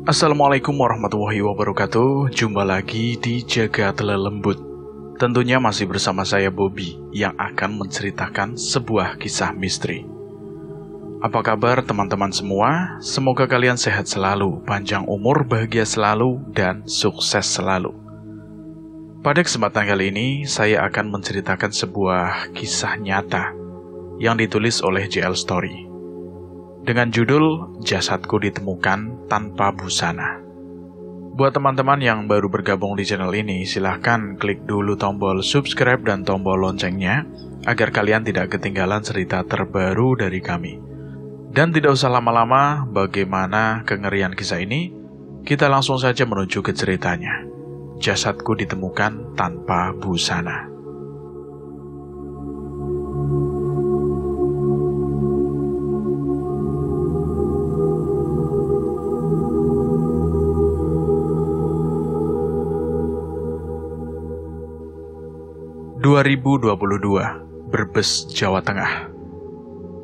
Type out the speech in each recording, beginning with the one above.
Assalamualaikum warahmatullahi wabarakatuh. Jumpa lagi di Jagat Lelembut. Tentunya masih bersama saya Bobby yang akan menceritakan sebuah kisah misteri. Apa kabar teman-teman semua? Semoga kalian sehat selalu, panjang umur, bahagia selalu, dan sukses selalu. Pada kesempatan kali ini, saya akan menceritakan sebuah kisah nyata yang ditulis oleh JL Story dengan judul Jasadku Ditemukan Tanpa Busana. Buat teman-teman yang baru bergabung di channel ini, silahkan klik dulu tombol subscribe dan tombol loncengnya agar kalian tidak ketinggalan cerita terbaru dari kami. Dan tidak usah lama-lama, bagaimana kengerian kisah ini? Kita langsung saja menuju ke ceritanya. Jasadku Ditemukan Tanpa Busana. Brebes, Jawa Tengah.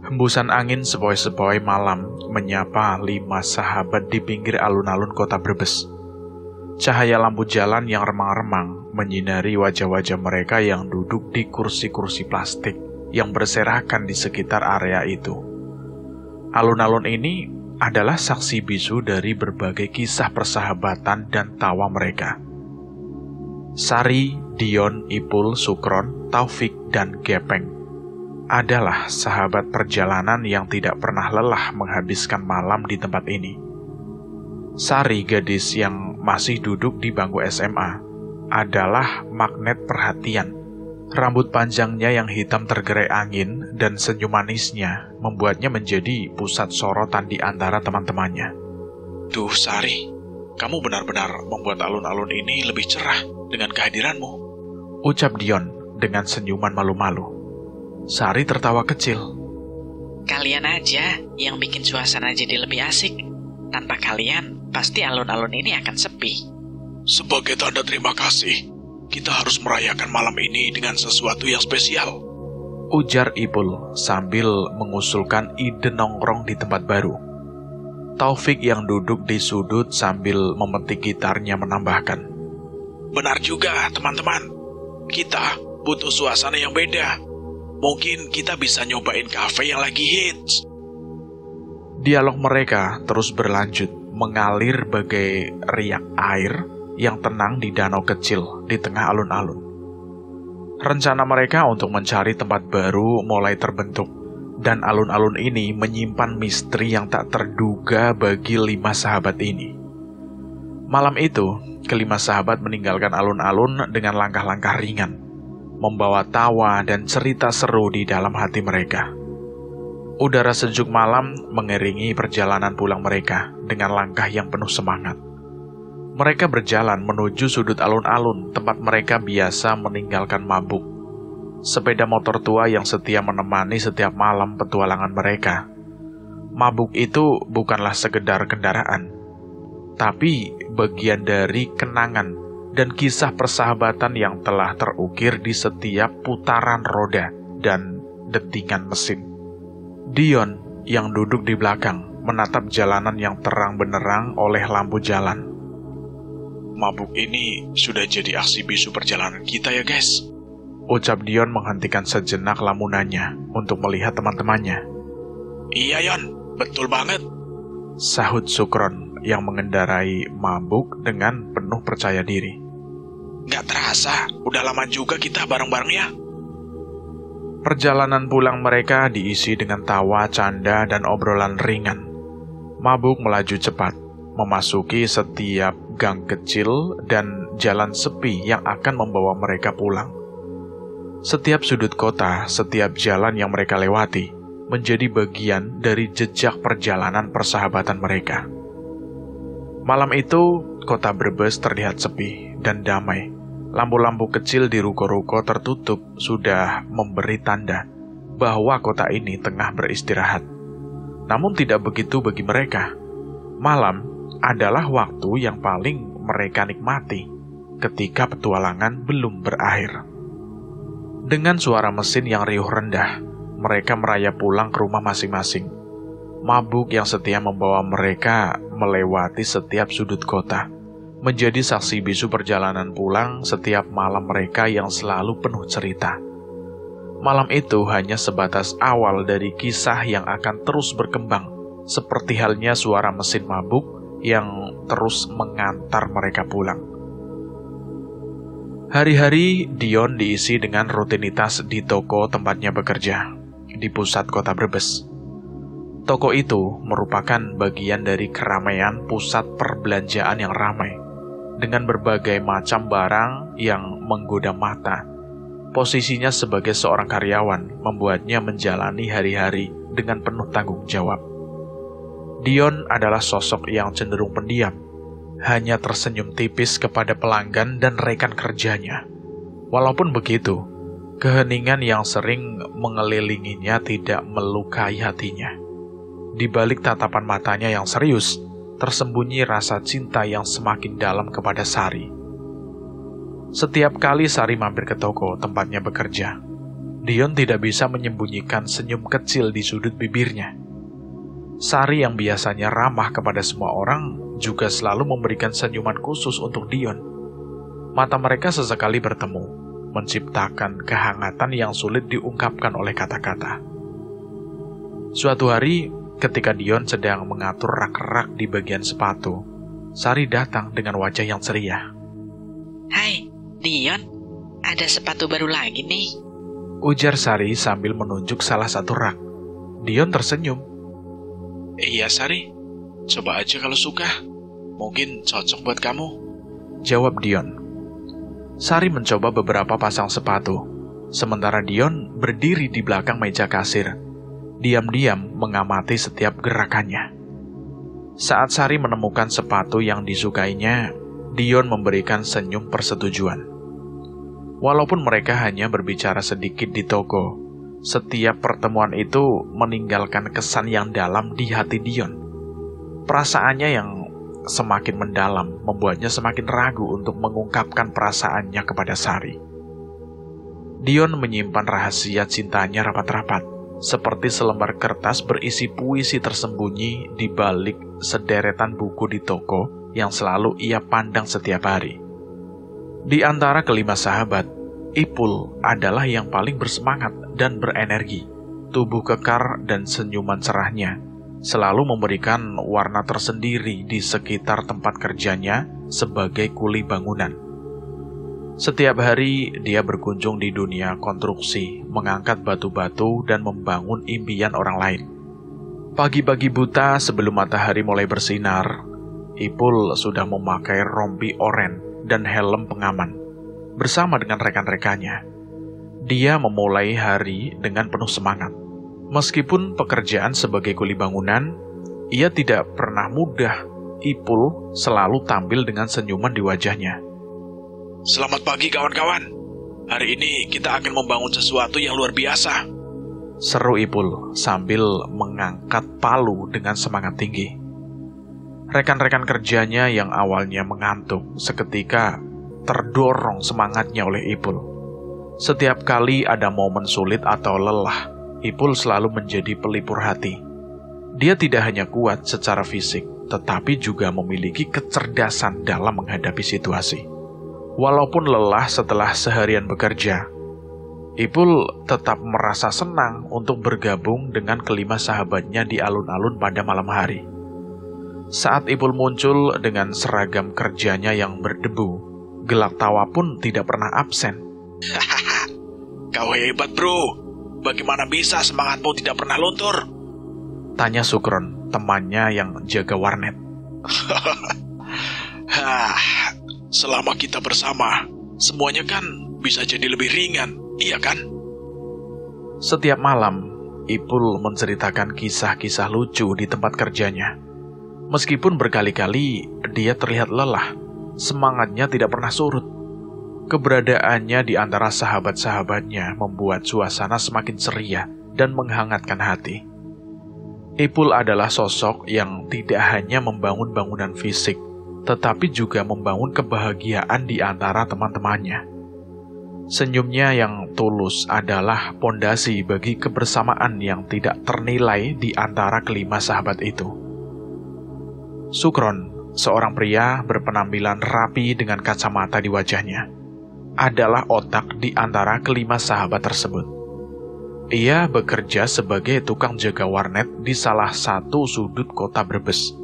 Hembusan angin sepoi-sepoi malam menyapa 5 sahabat di pinggir alun-alun kota Brebes. Cahaya lampu jalan yang remang-remang menyinari wajah-wajah mereka yang duduk di kursi-kursi plastik yang berserakan di sekitar area itu. Alun-alun ini adalah saksi bisu dari berbagai kisah persahabatan dan tawa mereka. Sari, Dion, Ipul, Sukron, Taufik, dan Gepeng adalah sahabat perjalanan yang tidak pernah lelah menghabiskan malam di tempat ini. Sari, gadis yang masih duduk di bangku SMA, adalah magnet perhatian. Rambut panjangnya yang hitam tergerai angin dan senyum manisnya membuatnya menjadi pusat sorotan di antara teman-temannya. "Duh, Sari, kamu benar-benar membuat alun-alun ini lebih cerah dengan kehadiranmu," ucap Dion dengan senyuman malu-malu. Sari tertawa kecil. "Kalian aja yang bikin suasana jadi lebih asik. Tanpa kalian, pasti alun-alun ini akan sepi." "Sebagai tanda terima kasih, kita harus merayakan malam ini dengan sesuatu yang spesial," ujar Ipul sambil mengusulkan ide nongkrong di tempat baru. Taufik yang duduk di sudut sambil memetik gitarnya menambahkan, "Benar juga, teman-teman. Kita butuh suasana yang beda. Mungkin kita bisa nyobain kafe yang lagi hits." Dialog mereka terus berlanjut, mengalir bagai riak air yang tenang di danau kecil di tengah alun-alun. Rencana mereka untuk mencari tempat baru mulai terbentuk, dan alun-alun ini menyimpan misteri yang tak terduga bagi 5 sahabat ini. Malam itu, kelima sahabat meninggalkan alun-alun dengan langkah-langkah ringan, membawa tawa dan cerita seru di dalam hati mereka. Udara sejuk malam mengiringi perjalanan pulang mereka dengan langkah yang penuh semangat. Mereka berjalan menuju sudut alun-alun tempat mereka biasa meninggalkan mabuk. Sepeda motor tua yang setia menemani setiap malam petualangan mereka. Mabuk itu bukanlah sekedar kendaraan, tapi bagian dari kenangan dan kisah persahabatan yang telah terukir di setiap putaran roda dan dentingan mesin. Dion yang duduk di belakang menatap jalanan yang terang benderang oleh lampu jalan. "Mabuk ini sudah jadi aksi bisu perjalanan kita ya, guys," ucap Dion menghentikan sejenak lamunannya untuk melihat teman-temannya. "Iya, Yon, betul banget," sahut Sukron yang mengendarai mabuk dengan penuh percaya diri. "Nggak terasa, udah lama juga kita bareng-bareng ya." Perjalanan pulang mereka diisi dengan tawa, canda, dan obrolan ringan. Mabuk melaju cepat, memasuki setiap gang kecil dan jalan sepi yang akan membawa mereka pulang. Setiap sudut kota, setiap jalan yang mereka lewati, menjadi bagian dari jejak perjalanan persahabatan mereka. Malam itu, kota Brebes terlihat sepi dan damai. Lampu-lampu kecil di ruko-ruko tertutup sudah memberi tanda bahwa kota ini tengah beristirahat. Namun tidak begitu bagi mereka. Malam adalah waktu yang paling mereka nikmati ketika petualangan belum berakhir. Dengan suara mesin yang riuh rendah, mereka merayap pulang ke rumah masing-masing. Mabuk yang setia membawa mereka melewati setiap sudut kota, menjadi saksi bisu perjalanan pulang setiap malam mereka yang selalu penuh cerita. Malam itu hanya sebatas awal dari kisah yang akan terus berkembang, seperti halnya suara mesin mabuk yang terus mengantar mereka pulang. Hari-hari Dion diisi dengan rutinitas di toko tempatnya bekerja, di pusat kota Brebes. Toko itu merupakan bagian dari keramaian pusat perbelanjaan yang ramai, dengan berbagai macam barang yang menggoda mata. Posisinya sebagai seorang karyawan membuatnya menjalani hari-hari dengan penuh tanggung jawab. Dion adalah sosok yang cenderung pendiam, hanya tersenyum tipis kepada pelanggan dan rekan kerjanya. Walaupun begitu, keheningan yang sering mengelilinginya tidak melukai hatinya. Di balik tatapan matanya yang serius, tersembunyi rasa cinta yang semakin dalam kepada Sari. Setiap kali Sari mampir ke toko tempatnya bekerja, Dion tidak bisa menyembunyikan senyum kecil di sudut bibirnya. Sari yang biasanya ramah kepada semua orang juga selalu memberikan senyuman khusus untuk Dion. Mata mereka sesekali bertemu, menciptakan kehangatan yang sulit diungkapkan oleh kata-kata. Suatu hari, ketika Dion sedang mengatur rak-rak di bagian sepatu, Sari datang dengan wajah yang ceria. Hai, Dion, ada sepatu baru lagi nih. Ujar Sari sambil menunjuk salah satu rak. Dion tersenyum. Iya Sari, coba aja kalau suka. Mungkin cocok buat kamu. Jawab Dion. Sari mencoba beberapa pasang sepatu, sementara Dion berdiri di belakang meja kasir, diam-diam mengamati setiap gerakannya. Saat Sari menemukan sepatu yang disukainya, Dion memberikan senyum persetujuan. Walaupun mereka hanya berbicara sedikit di toko, setiap pertemuan itu meninggalkan kesan yang dalam di hati Dion. Perasaannya yang semakin mendalam membuatnya semakin ragu untuk mengungkapkan perasaannya kepada Sari. Dion menyimpan rahasia cintanya rapat-rapat, seperti selembar kertas berisi puisi tersembunyi di balik sederetan buku di toko yang selalu ia pandang setiap hari. Di antara kelima sahabat, Ipul adalah yang paling bersemangat dan berenergi. Tubuh kekar dan senyuman cerahnya selalu memberikan warna tersendiri di sekitar tempat kerjanya sebagai kuli bangunan. Setiap hari dia berkunjung di dunia konstruksi, mengangkat batu-batu dan membangun impian orang lain. Pagi-pagi buta sebelum matahari mulai bersinar, Ipul sudah memakai rompi oranye dan helm pengaman. Bersama dengan rekan-rekannya, dia memulai hari dengan penuh semangat. Meskipun pekerjaan sebagai kuli bangunan, ia tidak pernah mudah. Ipul selalu tampil dengan senyuman di wajahnya. Selamat pagi kawan-kawan. Hari ini kita akan membangun sesuatu yang luar biasa. Seru Ipul sambil mengangkat palu dengan semangat tinggi. Rekan-rekan kerjanya yang awalnya mengantuk seketika terdorong semangatnya oleh Ipul. Setiap kali ada momen sulit atau lelah, Ipul selalu menjadi pelipur hati. Dia tidak hanya kuat secara fisik, tetapi juga memiliki kecerdasan dalam menghadapi situasi. Walaupun lelah setelah seharian bekerja, Ipul tetap merasa senang untuk bergabung dengan kelima sahabatnya di alun-alun pada malam hari. Saat Ipul muncul dengan seragam kerjanya yang berdebu, gelak tawa pun tidak pernah absen. Kau hebat bro. Bagaimana bisa semangatmu tidak pernah luntur? Tanya Sukron, temannya yang jaga warnet. Selama kita bersama, semuanya kan bisa jadi lebih ringan, iya kan? Setiap malam, Ipul menceritakan kisah-kisah lucu di tempat kerjanya. Meskipun berkali-kali dia terlihat lelah, semangatnya tidak pernah surut. Keberadaannya di antara sahabat-sahabatnya membuat suasana semakin ceria dan menghangatkan hati. Ipul adalah sosok yang tidak hanya membangun bangunan fisik, tetapi juga membangun kebahagiaan di antara teman-temannya. Senyumnya yang tulus adalah pondasi bagi kebersamaan yang tidak ternilai di antara kelima sahabat itu. Sukron, seorang pria berpenampilan rapi dengan kacamata di wajahnya, adalah otak di antara kelima sahabat tersebut. Ia bekerja sebagai tukang jaga warnet di salah satu sudut kota Brebes.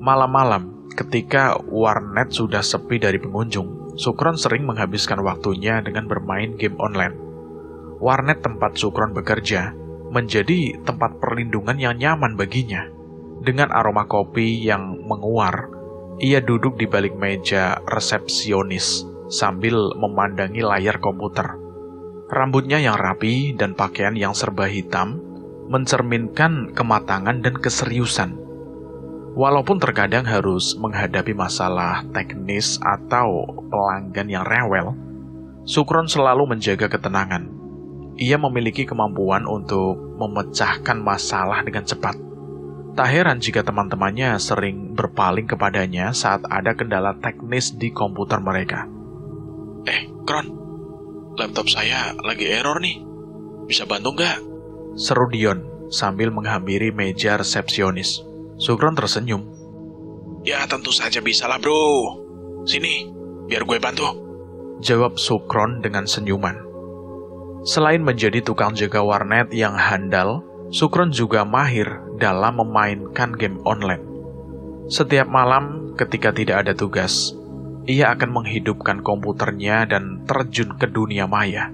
Malam-malam, ketika warnet sudah sepi dari pengunjung, Sukron sering menghabiskan waktunya dengan bermain game online. Warnet tempat Sukron bekerja menjadi tempat perlindungan yang nyaman baginya. Dengan aroma kopi yang menguar, ia duduk di balik meja resepsionis sambil memandangi layar komputer. Rambutnya yang rapi dan pakaian yang serba hitam mencerminkan kematangan dan keseriusan. Walaupun terkadang harus menghadapi masalah teknis atau pelanggan yang rewel, Sukron selalu menjaga ketenangan. Ia memiliki kemampuan untuk memecahkan masalah dengan cepat. Tak heran jika teman-temannya sering berpaling kepadanya saat ada kendala teknis di komputer mereka. Kron, laptop saya lagi error nih. Bisa bantu nggak? Seru Dion sambil menghampiri meja resepsionis. Sukron tersenyum. Ya tentu saja bisa lah bro. Sini, biar gue bantu. Jawab Sukron dengan senyuman. Selain menjadi tukang jaga warnet yang handal, Sukron juga mahir dalam memainkan game online. Setiap malam ketika tidak ada tugas, ia akan menghidupkan komputernya dan terjun ke dunia maya.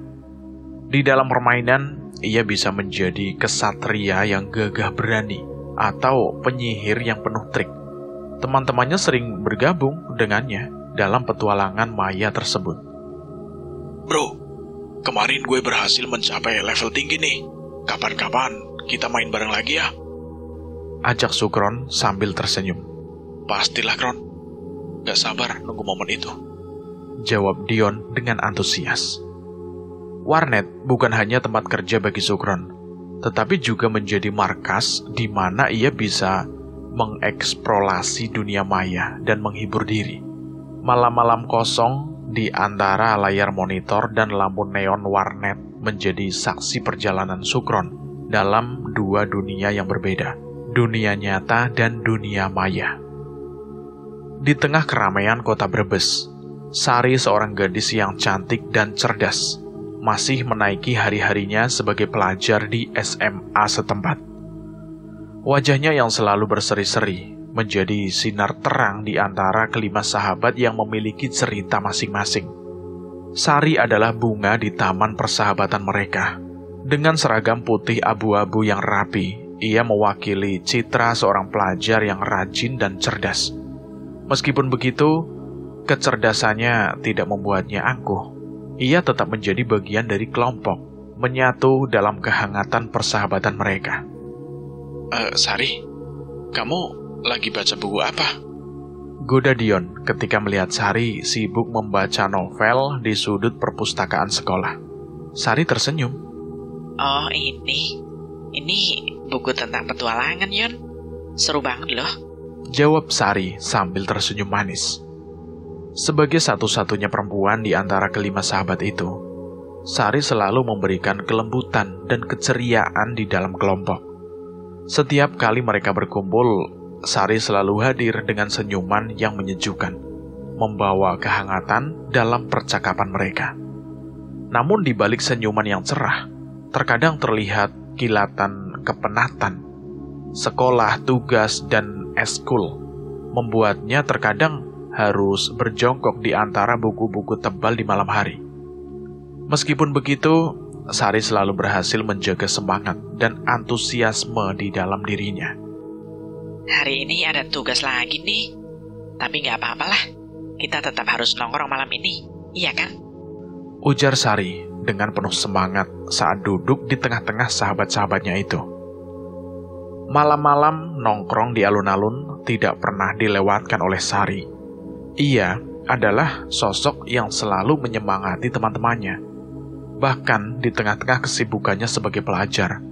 Di dalam permainan, ia bisa menjadi kesatria yang gagah berani atau penyihir yang penuh trik. Teman-temannya sering bergabung dengannya dalam petualangan maya tersebut. Bro, kemarin gue berhasil mencapai level tinggi nih. Kapan-kapan kita main bareng lagi ya? Ajak Sukron sambil tersenyum. Pastilah, Kron. Gak sabar nunggu momen itu. Jawab Dion dengan antusias. Warnet bukan hanya tempat kerja bagi Sukron, tetapi juga menjadi markas di mana ia bisa mengeksplorasi dunia maya dan menghibur diri. Malam-malam kosong di antara layar monitor dan lampu neon warnet menjadi saksi perjalanan Sukron dalam dua dunia yang berbeda, dunia nyata dan dunia maya. Di tengah keramaian kota Brebes, Sari, seorang gadis yang cantik dan cerdas, masih menaiki hari-harinya sebagai pelajar di SMA setempat. Wajahnya yang selalu berseri-seri menjadi sinar terang di antara kelima sahabat yang memiliki cerita masing-masing. Sari adalah bunga di taman persahabatan mereka. Dengan seragam putih abu-abu yang rapi, ia mewakili citra seorang pelajar yang rajin dan cerdas. Meskipun begitu, kecerdasannya tidak membuatnya angkuh. Ia tetap menjadi bagian dari kelompok, menyatu dalam kehangatan persahabatan mereka. Sari, kamu lagi baca buku apa? Goda Dion ketika melihat Sari sibuk membaca novel di sudut perpustakaan sekolah. Sari tersenyum. Oh ini buku tentang petualangan, Yon. Seru banget loh. Jawab Sari sambil tersenyum manis. Sebagai satu-satunya perempuan di antara kelima sahabat itu, Sari selalu memberikan kelembutan dan keceriaan di dalam kelompok. Setiap kali mereka berkumpul, Sari selalu hadir dengan senyuman yang menyejukkan, membawa kehangatan dalam percakapan mereka. Namun di balik senyuman yang cerah, terkadang terlihat kilatan kepenatan. Sekolah, tugas, dan eskul membuatnya terkadang harus berjongkok di antara buku-buku tebal di malam hari. Meskipun begitu, Sari selalu berhasil menjaga semangat dan antusiasme di dalam dirinya. Hari ini ada tugas lagi nih, tapi gak apa-apalah. Kita tetap harus nongkrong malam ini, iya kan? Ujar Sari dengan penuh semangat saat duduk di tengah-tengah sahabat-sahabatnya itu. Malam-malam nongkrong di alun-alun tidak pernah dilewatkan oleh Sari. Ia adalah sosok yang selalu menyemangati teman-temannya. Bahkan di tengah-tengah kesibukannya sebagai pelajar,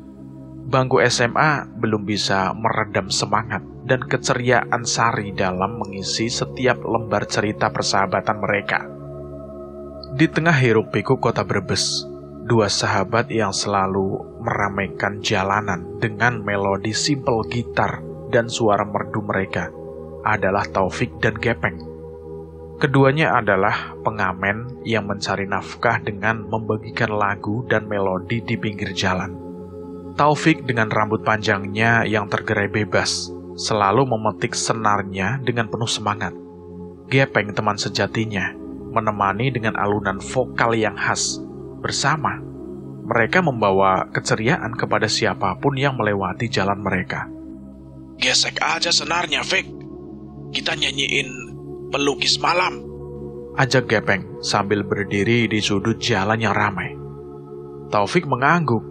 bangku SMA belum bisa meredam semangat dan keceriaan Sari dalam mengisi setiap lembar cerita persahabatan mereka. Di tengah hiruk-pikuk kota Brebes, dua sahabat yang selalu meramaikan jalanan dengan melodi simpel gitar dan suara merdu mereka adalah Taufik dan Gepeng. Keduanya adalah pengamen yang mencari nafkah dengan membagikan lagu dan melodi di pinggir jalan. Taufik dengan rambut panjangnya yang tergerai bebas selalu memetik senarnya dengan penuh semangat. Gepeng, teman sejatinya, menemani dengan alunan vokal yang khas. Bersama, mereka membawa keceriaan kepada siapapun yang melewati jalan mereka. Gesek aja senarnya, Fik. Kita nyanyiin Pelukis Malam, ajak Gepeng sambil berdiri di sudut jalan yang ramai. Taufik mengangguk,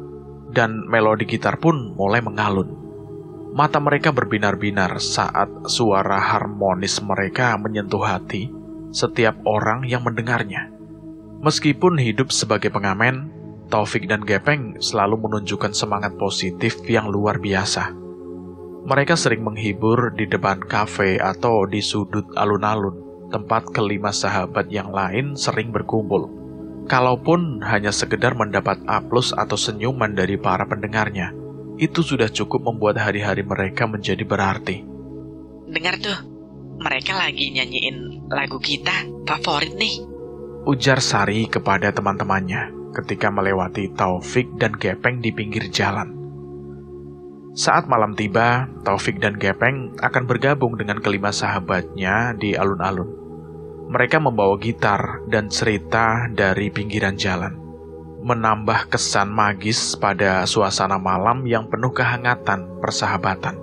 dan melodi gitar pun mulai mengalun. Mata mereka berbinar-binar saat suara harmonis mereka menyentuh hati setiap orang yang mendengarnya. Meskipun hidup sebagai pengamen, Taufik dan Gepeng selalu menunjukkan semangat positif yang luar biasa. Mereka sering menghibur di depan kafe atau di sudut alun-alun, tempat kelima sahabat yang lain sering berkumpul. Kalaupun hanya sekedar mendapat aplaus atau senyuman dari para pendengarnya, itu sudah cukup membuat hari-hari mereka menjadi berarti. Dengar tuh, mereka lagi nyanyiin lagu kita favorit nih, ujar Sari kepada teman-temannya ketika melewati Taufik dan Gepeng di pinggir jalan. Saat malam tiba, Taufik dan Gepeng akan bergabung dengan kelima sahabatnya di alun-alun. Mereka membawa gitar dan cerita dari pinggiran jalan, menambah kesan magis pada suasana malam yang penuh kehangatan persahabatan.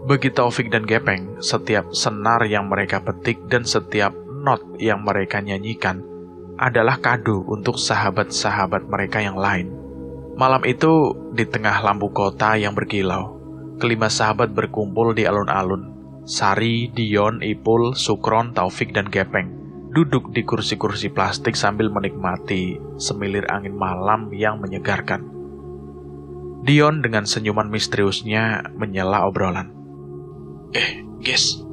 Bagi Taufik dan Gepeng, setiap senar yang mereka petik dan setiap not yang mereka nyanyikan adalah kado untuk sahabat-sahabat mereka yang lain. Malam itu, di tengah lampu kota yang berkilau, kelima sahabat berkumpul di alun-alun. Sari, Dion, Ipul, Sukron, Taufik, dan Gepeng duduk di kursi-kursi plastik sambil menikmati semilir angin malam yang menyegarkan. Dion dengan senyuman misteriusnya menyela obrolan. Guys,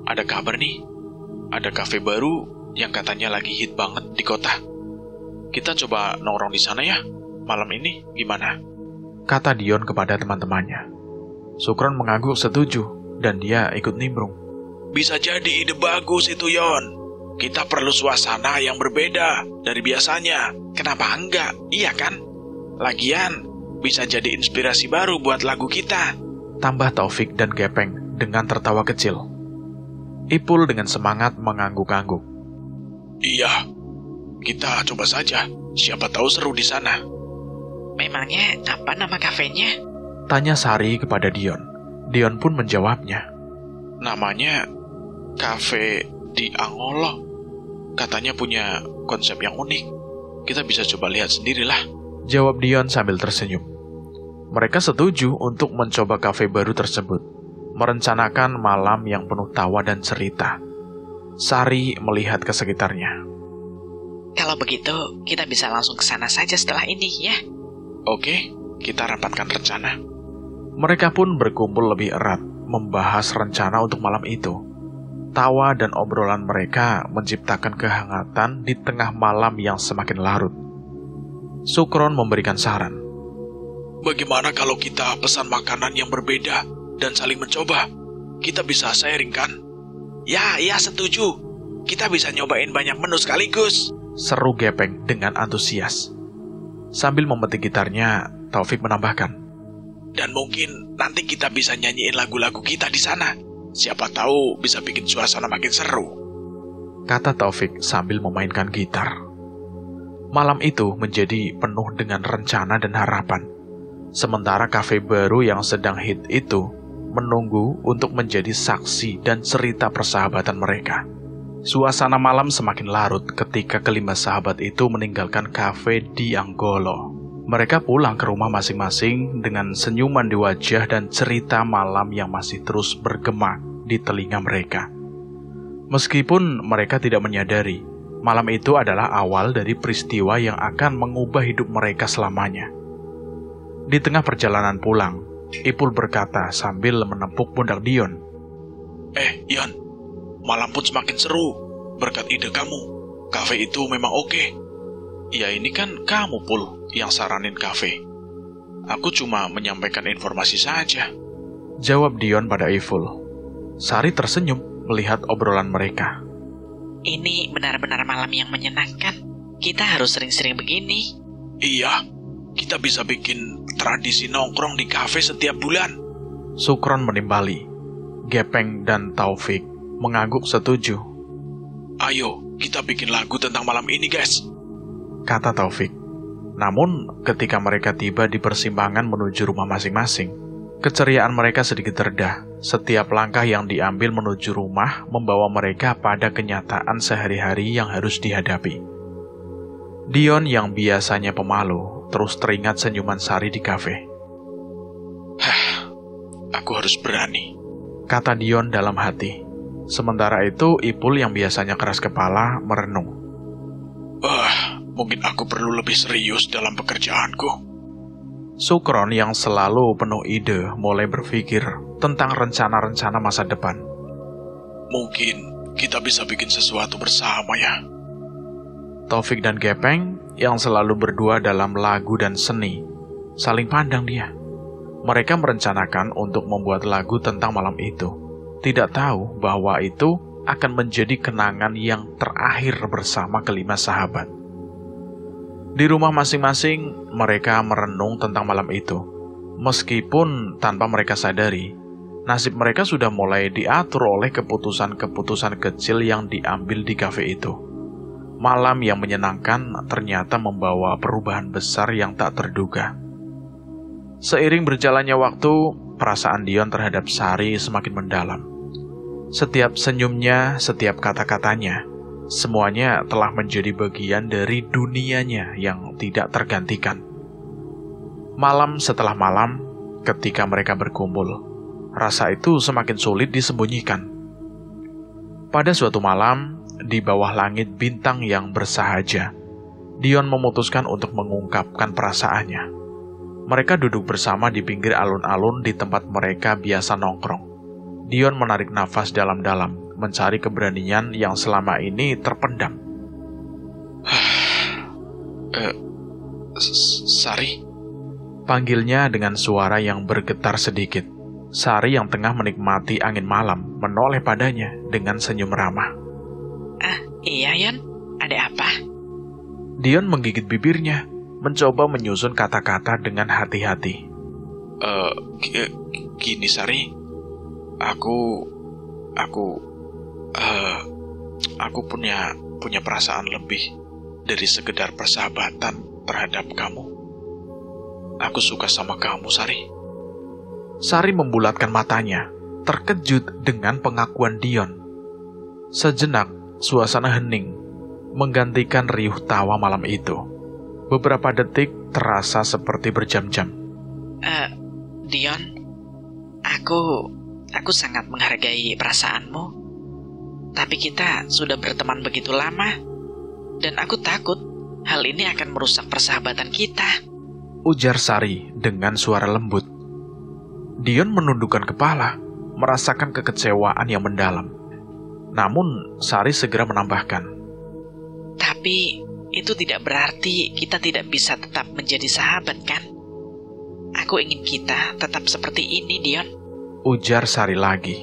ada kabar nih. Ada kafe baru yang katanya lagi hit banget di kota. Kita coba nongkrong di sana ya. Malam ini gimana? Kata Dion kepada teman-temannya. Sukron mengangguk setuju dan dia ikut nimbrung. Bisa jadi ide bagus itu, Yon. Kita perlu suasana yang berbeda dari biasanya. Kenapa enggak? Iya kan? Lagian, bisa jadi inspirasi baru buat lagu kita. Tambah Taufik dan Gepeng dengan tertawa kecil. Ipul dengan semangat mengangguk-angguk. Iya, kita coba saja. Siapa tahu seru di sana. Memangnya apa nama kafenya? Tanya Sari kepada Dion. Dion pun menjawabnya. Namanya Cafe di Angolo. Katanya punya konsep yang unik. Kita bisa coba lihat sendirilah. Jawab Dion sambil tersenyum. Mereka setuju untuk mencoba kafe baru tersebut, merencanakan malam yang penuh tawa dan cerita. Sari melihat ke sekitarnya. Kalau begitu, kita bisa langsung ke sana saja setelah ini ya. Oke, kita rapatkan rencana. Mereka pun berkumpul lebih erat, membahas rencana untuk malam itu. Tawa dan obrolan mereka menciptakan kehangatan di tengah malam yang semakin larut. Sukron memberikan saran. Bagaimana kalau kita pesan makanan yang berbeda dan saling mencoba? Kita bisa sharing kan? Ya, setuju. Kita bisa nyobain banyak menu sekaligus. Seru Gepeng dengan antusias. Sambil memetik gitarnya, Taufik menambahkan. Dan mungkin nanti kita bisa nyanyiin lagu-lagu kita di sana. Siapa tahu bisa bikin suasana makin seru. Kata Taufik sambil memainkan gitar. Malam itu menjadi penuh dengan rencana dan harapan. Sementara kafe baru yang sedang hit itu menunggu untuk menjadi saksi dan cerita persahabatan mereka. Suasana malam semakin larut ketika kelima sahabat itu meninggalkan kafe di Angolo. Mereka pulang ke rumah masing-masing dengan senyuman di wajah dan cerita malam yang masih terus bergema di telinga mereka. Meskipun mereka tidak menyadari, malam itu adalah awal dari peristiwa yang akan mengubah hidup mereka selamanya. Di tengah perjalanan pulang, Ipul berkata sambil menepuk pundak Dion. Yon, malam pun semakin seru berkat ide kamu. kafe itu memang oke. Ya ini kan kamu, Pul, yang saranin kafe. Aku cuma menyampaikan informasi saja. Jawab Dion pada Iful. Sari tersenyum melihat obrolan mereka. Ini benar-benar malam yang menyenangkan. Kita harus sering-sering begini. Iya, kita bisa bikin tradisi nongkrong di kafe setiap bulan. Sukron menimbali. Gepeng dan Taufik mengangguk setuju. Ayo, kita bikin lagu tentang malam ini, guys, kata Taufik. Namun, ketika mereka tiba di persimpangan menuju rumah masing-masing, keceriaan mereka sedikit reda. Setiap langkah yang diambil menuju rumah membawa mereka pada kenyataan sehari-hari yang harus dihadapi. Dion yang biasanya pemalu, terus teringat senyuman Sari di kafe. Aku harus berani, kata Dion dalam hati. Sementara itu, Ipul yang biasanya keras kepala merenung. Mungkin aku perlu lebih serius dalam pekerjaanku. Sukron yang selalu penuh ide mulai berpikir tentang rencana-rencana masa depan. Mungkin kita bisa bikin sesuatu bersama ya. Taufik dan Gepeng yang selalu berdua dalam lagu dan seni saling pandang dia. Mereka merencanakan untuk membuat lagu tentang malam itu. Tidak tahu bahwa itu akan menjadi kenangan yang terakhir bersama kelima sahabat. Di rumah masing-masing, mereka merenung tentang malam itu. Meskipun tanpa mereka sadari, nasib mereka sudah mulai diatur oleh keputusan-keputusan kecil yang diambil di kafe itu. Malam yang menyenangkan ternyata membawa perubahan besar yang tak terduga. Seiring berjalannya waktu, perasaan Dion terhadap Sari semakin mendalam. Setiap senyumnya, setiap kata-katanya, semuanya telah menjadi bagian dari dunianya yang tidak tergantikan. Malam setelah malam, ketika mereka berkumpul, rasa itu semakin sulit disembunyikan. Pada suatu malam, di bawah langit bintang yang bersahaja, Dion memutuskan untuk mengungkapkan perasaannya. Mereka duduk bersama di pinggir alun-alun di tempat mereka biasa nongkrong. Dion menarik nafas dalam-dalam, mencari keberanian yang selama ini terpendam. Sari? Panggilnya dengan suara yang bergetar sedikit. Sari yang tengah menikmati angin malam menoleh padanya dengan senyum ramah. Iya, Yon. Ada apa? Dion menggigit bibirnya, mencoba menyusun kata-kata dengan hati-hati. Gini, Sari. Aku punya perasaan lebih dari sekedar persahabatan terhadap kamu. Aku suka sama kamu, Sari. Sari membulatkan matanya, terkejut dengan pengakuan Dion. Sejenak, suasana hening, menggantikan riuh tawa malam itu. Beberapa detik terasa seperti berjam-jam. Dion, aku sangat menghargai perasaanmu. Tapi kita sudah berteman begitu lama, dan aku takut hal ini akan merusak persahabatan kita. Ujar Sari dengan suara lembut. Dion menundukkan kepala, merasakan kekecewaan yang mendalam. Namun, Sari segera menambahkan. Tapi, itu tidak berarti kita tidak bisa tetap menjadi sahabat, kan? Aku ingin kita tetap seperti ini, Dion. Ujar Sari lagi.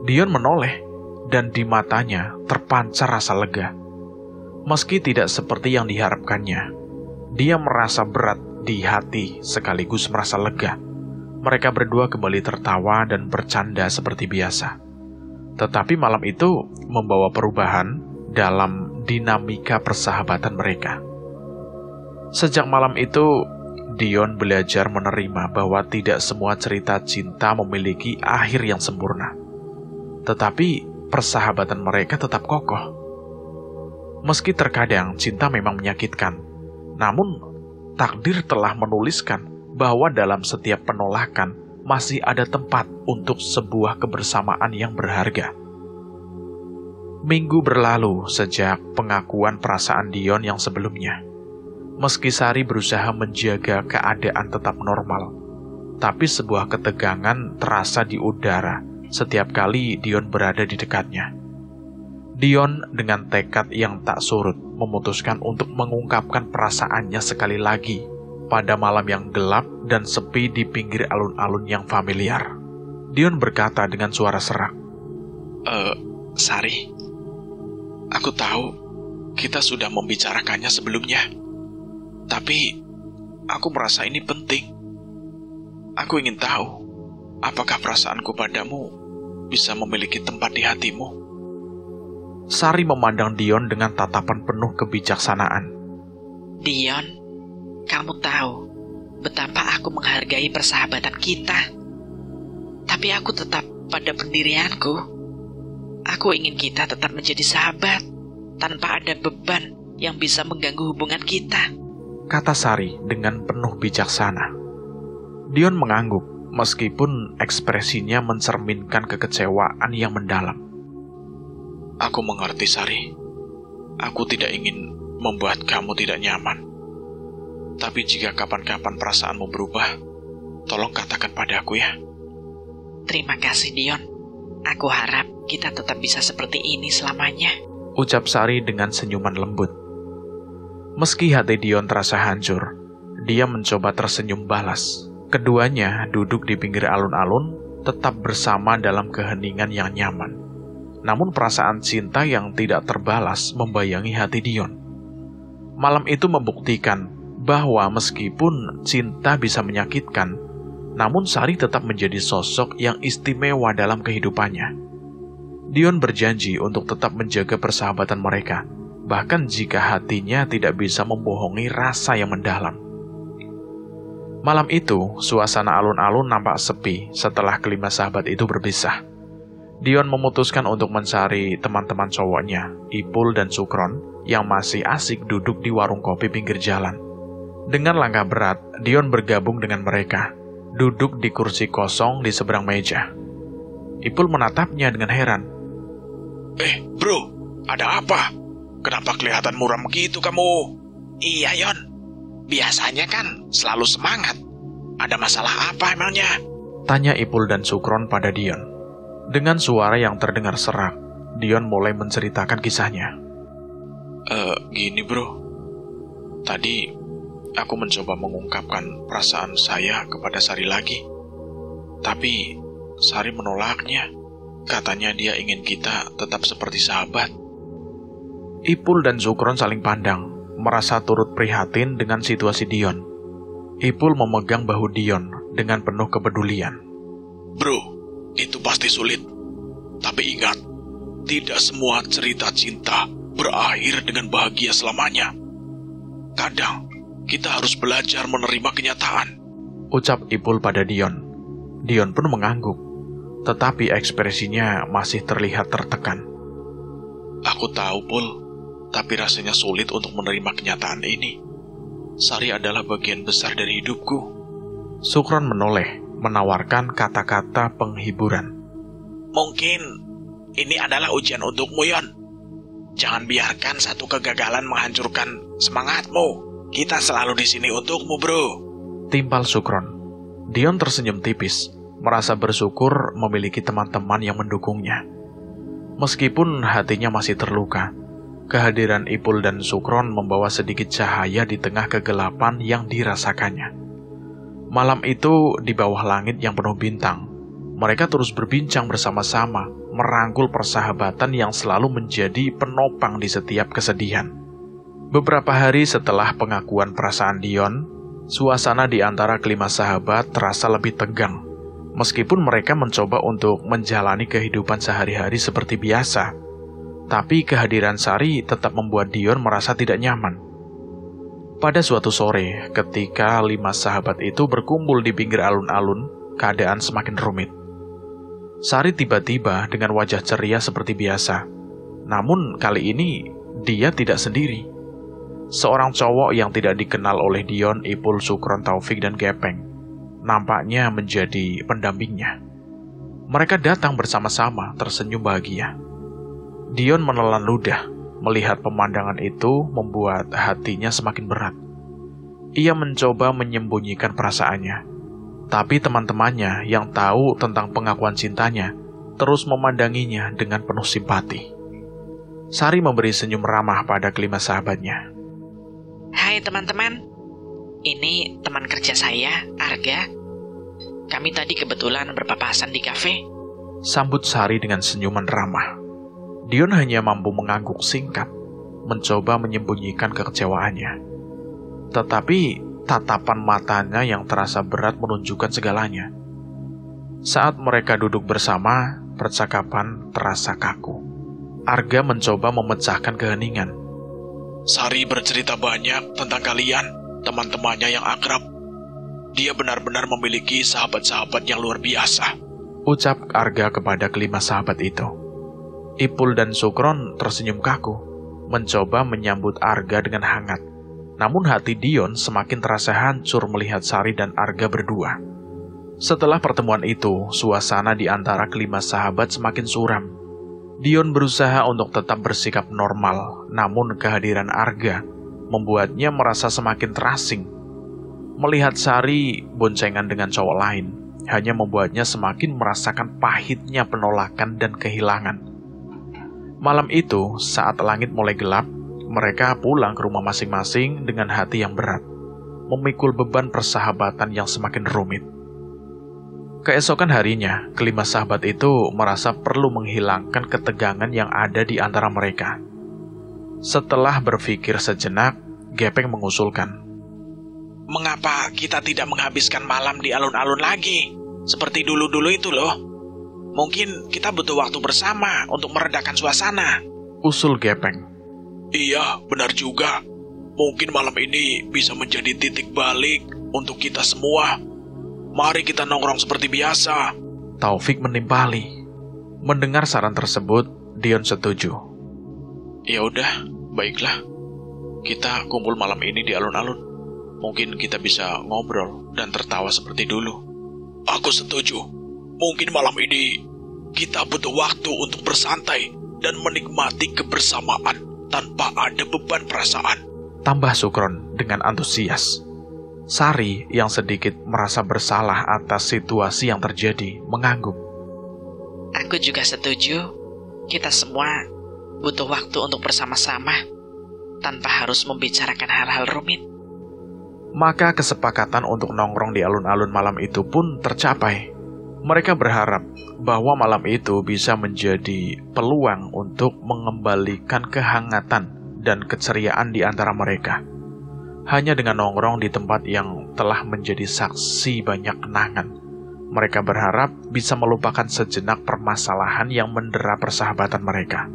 Dion menoleh, dan di matanya terpancar rasa lega. Meski tidak seperti yang diharapkannya, dia merasa berat di hati sekaligus merasa lega. Mereka berdua kembali tertawa dan bercanda seperti biasa. Tetapi malam itu membawa perubahan dalam dinamika persahabatan mereka. Sejak malam itu, Dion belajar menerima bahwa tidak semua cerita cinta memiliki akhir yang sempurna. Tetapi persahabatan mereka tetap kokoh. Meski terkadang cinta memang menyakitkan, namun takdir telah menuliskan bahwa dalam setiap penolakan masih ada tempat untuk sebuah kebersamaan yang berharga. Minggu berlalu sejak pengakuan perasaan Dion yang sebelumnya. Meski Sari berusaha menjaga keadaan tetap normal, tapi sebuah ketegangan terasa di udara setiap kali Dion berada di dekatnya. Dion dengan tekad yang tak surut memutuskan untuk mengungkapkan perasaannya sekali lagi pada malam yang gelap dan sepi di pinggir alun-alun yang familiar. Dion berkata dengan suara serak, Sari, aku tahu kita sudah membicarakannya sebelumnya. Tapi aku merasa ini penting. Aku ingin tahu, apakah perasaanku padamu bisa memiliki tempat di hatimu? Sari memandang Dion dengan tatapan penuh kebijaksanaan. Dion, kamu tahu betapa aku menghargai persahabatan kita. Tapi aku tetap pada pendirianku. Aku ingin kita tetap menjadi sahabat, tanpa ada beban yang bisa mengganggu hubungan kita, kata Sari dengan penuh bijaksana. Dion mengangguk, meskipun ekspresinya mencerminkan kekecewaan yang mendalam. Aku mengerti, Sari. Aku tidak ingin membuat kamu tidak nyaman. Tapi jika kapan-kapan perasaanmu berubah, tolong katakan padaku ya. Terima kasih, Dion. Aku harap kita tetap bisa seperti ini selamanya, ucap Sari dengan senyuman lembut. Meski hati Dion terasa hancur, dia mencoba tersenyum balas. Keduanya duduk di pinggir alun-alun, tetap bersama dalam keheningan yang nyaman. Namun perasaan cinta yang tidak terbalas membayangi hati Dion. Malam itu membuktikan bahwa meskipun cinta bisa menyakitkan, namun Sari tetap menjadi sosok yang istimewa dalam kehidupannya. Dion berjanji untuk tetap menjaga persahabatan mereka, bahkan jika hatinya tidak bisa membohongi rasa yang mendalam. Malam itu, suasana alun-alun nampak sepi setelah kelima sahabat itu berpisah. Dion memutuskan untuk mencari teman-teman cowoknya, Ipul dan Sukron, yang masih asik duduk di warung kopi pinggir jalan. Dengan langkah berat, Dion bergabung dengan mereka, duduk di kursi kosong di seberang meja. Ipul menatapnya dengan heran. Bro, ada apa? Kenapa kelihatan muram gitu kamu? Iya, Yon. Biasanya kan selalu semangat. Ada masalah apa emangnya? Tanya Ipul dan Sukron pada Dion. Dengan suara yang terdengar serak, Dion mulai menceritakan kisahnya. Gini bro. Tadi aku mencoba mengungkapkan perasaan saya kepada Sari lagi. Tapi Sari menolaknya. Katanya dia ingin kita tetap seperti sahabat. Ipul dan Sukron saling pandang, merasa turut prihatin dengan situasi Dion. Ipul memegang bahu Dion dengan penuh kepedulian. Bro, itu pasti sulit. Tapi ingat, tidak semua cerita cinta berakhir dengan bahagia selamanya. Kadang, kita harus belajar menerima kenyataan, ucap Ipul pada Dion. Dion pun mengangguk, tetapi ekspresinya masih terlihat tertekan. Aku tahu, Pul, tapi rasanya sulit untuk menerima kenyataan ini. Sari adalah bagian besar dari hidupku. Sukron menoleh, menawarkan kata-kata penghiburan. Mungkin ini adalah ujian untukmu, Yon. Jangan biarkan satu kegagalan menghancurkan semangatmu. Kita selalu di sini untukmu, bro. Timpal Sukron. Dion tersenyum tipis, merasa bersyukur memiliki teman-teman yang mendukungnya. Meskipun hatinya masih terluka, kehadiran Ipul dan Sukron membawa sedikit cahaya di tengah kegelapan yang dirasakannya. Malam itu, di bawah langit yang penuh bintang, mereka terus berbincang bersama-sama, merangkul persahabatan yang selalu menjadi penopang di setiap kesedihan. Beberapa hari setelah pengakuan perasaan Dion, suasana di antara kelima sahabat terasa lebih tegang. Meskipun mereka mencoba untuk menjalani kehidupan sehari-hari seperti biasa, tapi kehadiran Sari tetap membuat Dion merasa tidak nyaman. Pada suatu sore, ketika 5 sahabat itu berkumpul di pinggir alun-alun, keadaan semakin rumit. Sari tiba-tiba dengan wajah ceria seperti biasa. Namun kali ini, dia tidak sendiri. Seorang cowok yang tidak dikenal oleh Dion, Ipul, Sukron, Taufik, dan Gepeng nampaknya menjadi pendampingnya. Mereka datang bersama-sama, tersenyum bahagia. Dion menelan ludah. Melihat pemandangan itu membuat hatinya semakin berat. Ia mencoba menyembunyikan perasaannya. Tapi teman-temannya yang tahu tentang pengakuan cintanya terus memandanginya dengan penuh simpati. Sari memberi senyum ramah pada kelima sahabatnya. Hai teman-teman, ini teman kerja saya, Arga. Kami tadi kebetulan berpapasan di kafe. Sambut Sari dengan senyuman ramah. Dion hanya mampu mengangguk singkat, mencoba menyembunyikan kekecewaannya. Tetapi tatapan matanya yang terasa berat menunjukkan segalanya. Saat mereka duduk bersama, percakapan terasa kaku. Arga mencoba memecahkan keheningan. Sari bercerita banyak tentang kalian, teman-temannya yang akrab. Dia benar-benar memiliki sahabat-sahabat yang luar biasa, ucap Arga kepada kelima sahabat itu. Ipul dan Sukron tersenyum kaku, mencoba menyambut Arga dengan hangat. Namun hati Dion semakin terasa hancur melihat Sari dan Arga berdua. Setelah pertemuan itu, suasana di antara kelima sahabat semakin suram. Dion berusaha untuk tetap bersikap normal, namun kehadiran Arga membuatnya merasa semakin terasing. Melihat Sari boncengan dengan cowok lain hanya membuatnya semakin merasakan pahitnya penolakan dan kehilangan. Malam itu, saat langit mulai gelap, mereka pulang ke rumah masing-masing dengan hati yang berat, memikul beban persahabatan yang semakin rumit. Keesokan harinya, kelima sahabat itu merasa perlu menghilangkan ketegangan yang ada di antara mereka. Setelah berpikir sejenak, Gepeng mengusulkan, mengapa kita tidak menghabiskan malam di alun-alun lagi? Seperti dulu-dulu itu loh. Mungkin kita butuh waktu bersama untuk meredakan suasana, usul Gepeng. Iya, benar juga. Mungkin malam ini bisa menjadi titik balik untuk kita semua. Mari kita nongkrong seperti biasa, Taufik menimpali. Mendengar saran tersebut, Dion setuju. Ya udah, baiklah. Kita kumpul malam ini di alun-alun. Mungkin kita bisa ngobrol dan tertawa seperti dulu. Aku setuju. Mungkin malam ini kita butuh waktu untuk bersantai dan menikmati kebersamaan tanpa ada beban perasaan, tambah Sukron dengan antusias. Sari yang sedikit merasa bersalah atas situasi yang terjadi mengangguk. Aku juga setuju. Kita semua butuh waktu untuk bersama-sama tanpa harus membicarakan hal-hal rumit. Maka kesepakatan untuk nongkrong di alun-alun malam itu pun tercapai. Mereka berharap bahwa malam itu bisa menjadi peluang untuk mengembalikan kehangatan dan keceriaan di antara mereka. Hanya dengan nongkrong di tempat yang telah menjadi saksi banyak kenangan, mereka berharap bisa melupakan sejenak permasalahan yang mendera persahabatan mereka.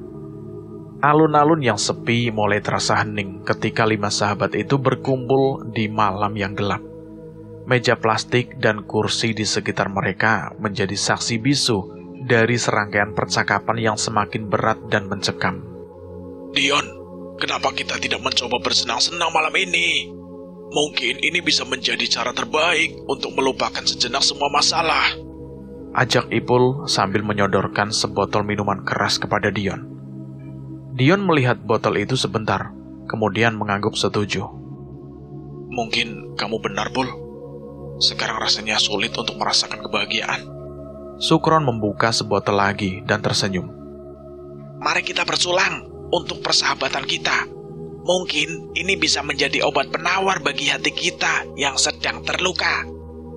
Alun-alun yang sepi mulai terasa hening ketika lima sahabat itu berkumpul di malam yang gelap. Meja plastik dan kursi di sekitar mereka menjadi saksi bisu dari serangkaian percakapan yang semakin berat dan mencekam. Dion, kenapa kita tidak mencoba bersenang-senang malam ini? Mungkin ini bisa menjadi cara terbaik untuk melupakan sejenak semua masalah, ajak Ipul sambil menyodorkan sebotol minuman keras kepada Dion. Dion melihat botol itu sebentar, kemudian mengangguk setuju. Mungkin kamu benar, Pul. Sekarang rasanya sulit untuk merasakan kebahagiaan. Sukron membuka sebotol lagi dan tersenyum. Mari kita bersulang untuk persahabatan kita. Mungkin ini bisa menjadi obat penawar bagi hati kita yang sedang terluka.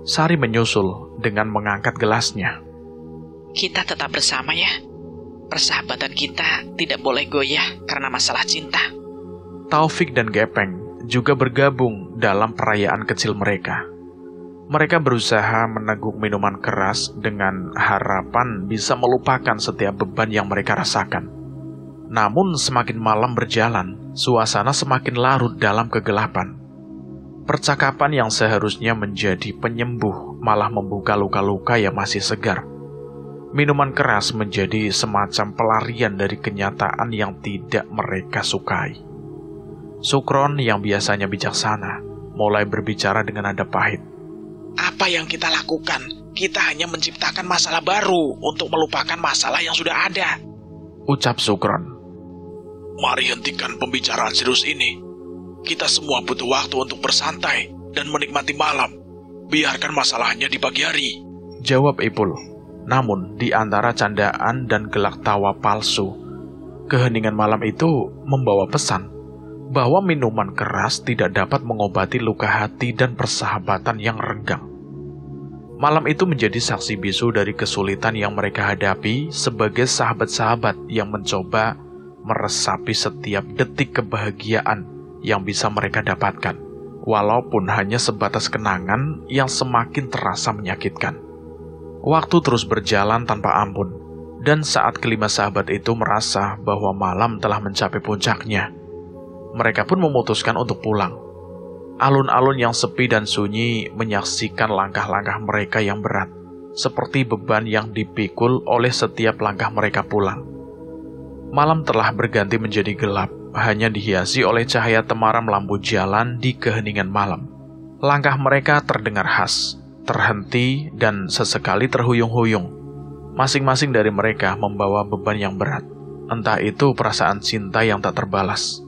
Sari menyusul dengan mengangkat gelasnya. Kita tetap bersama ya. Persahabatan kita tidak boleh goyah karena masalah cinta. Taufik dan Gepeng juga bergabung dalam perayaan kecil mereka. Mereka berusaha meneguk minuman keras dengan harapan bisa melupakan setiap beban yang mereka rasakan. Namun semakin malam berjalan, suasana semakin larut dalam kegelapan. Percakapan yang seharusnya menjadi penyembuh malah membuka luka-luka yang masih segar. Minuman keras menjadi semacam pelarian dari kenyataan yang tidak mereka sukai. Sukron yang biasanya bijaksana mulai berbicara dengan nada pahit. Apa yang kita lakukan? Kita hanya menciptakan masalah baru untuk melupakan masalah yang sudah ada, ucap Sukron. Mari hentikan pembicaraan serius ini. Kita semua butuh waktu untuk bersantai dan menikmati malam. Biarkan masalahnya di pagi hari, jawab Ipul. Namun, di antara candaan dan gelak tawa palsu, keheningan malam itu membawa pesan bahwa minuman keras tidak dapat mengobati luka hati dan persahabatan yang renggang. Malam itu menjadi saksi bisu dari kesulitan yang mereka hadapi sebagai sahabat-sahabat yang mencoba meresapi setiap detik kebahagiaan yang bisa mereka dapatkan, walaupun hanya sebatas kenangan yang semakin terasa menyakitkan. Waktu terus berjalan tanpa ampun, dan saat kelima sahabat itu merasa bahwa malam telah mencapai puncaknya, mereka pun memutuskan untuk pulang. Alun-alun yang sepi dan sunyi menyaksikan langkah-langkah mereka yang berat, seperti beban yang dipikul oleh setiap langkah mereka pulang. Malam telah berganti menjadi gelap, hanya dihiasi oleh cahaya temaram lampu jalan di keheningan malam. Langkah mereka terdengar khas, terhenti, dan sesekali terhuyung-huyung. Masing-masing dari mereka membawa beban yang berat, entah itu perasaan cinta yang tak terbalas,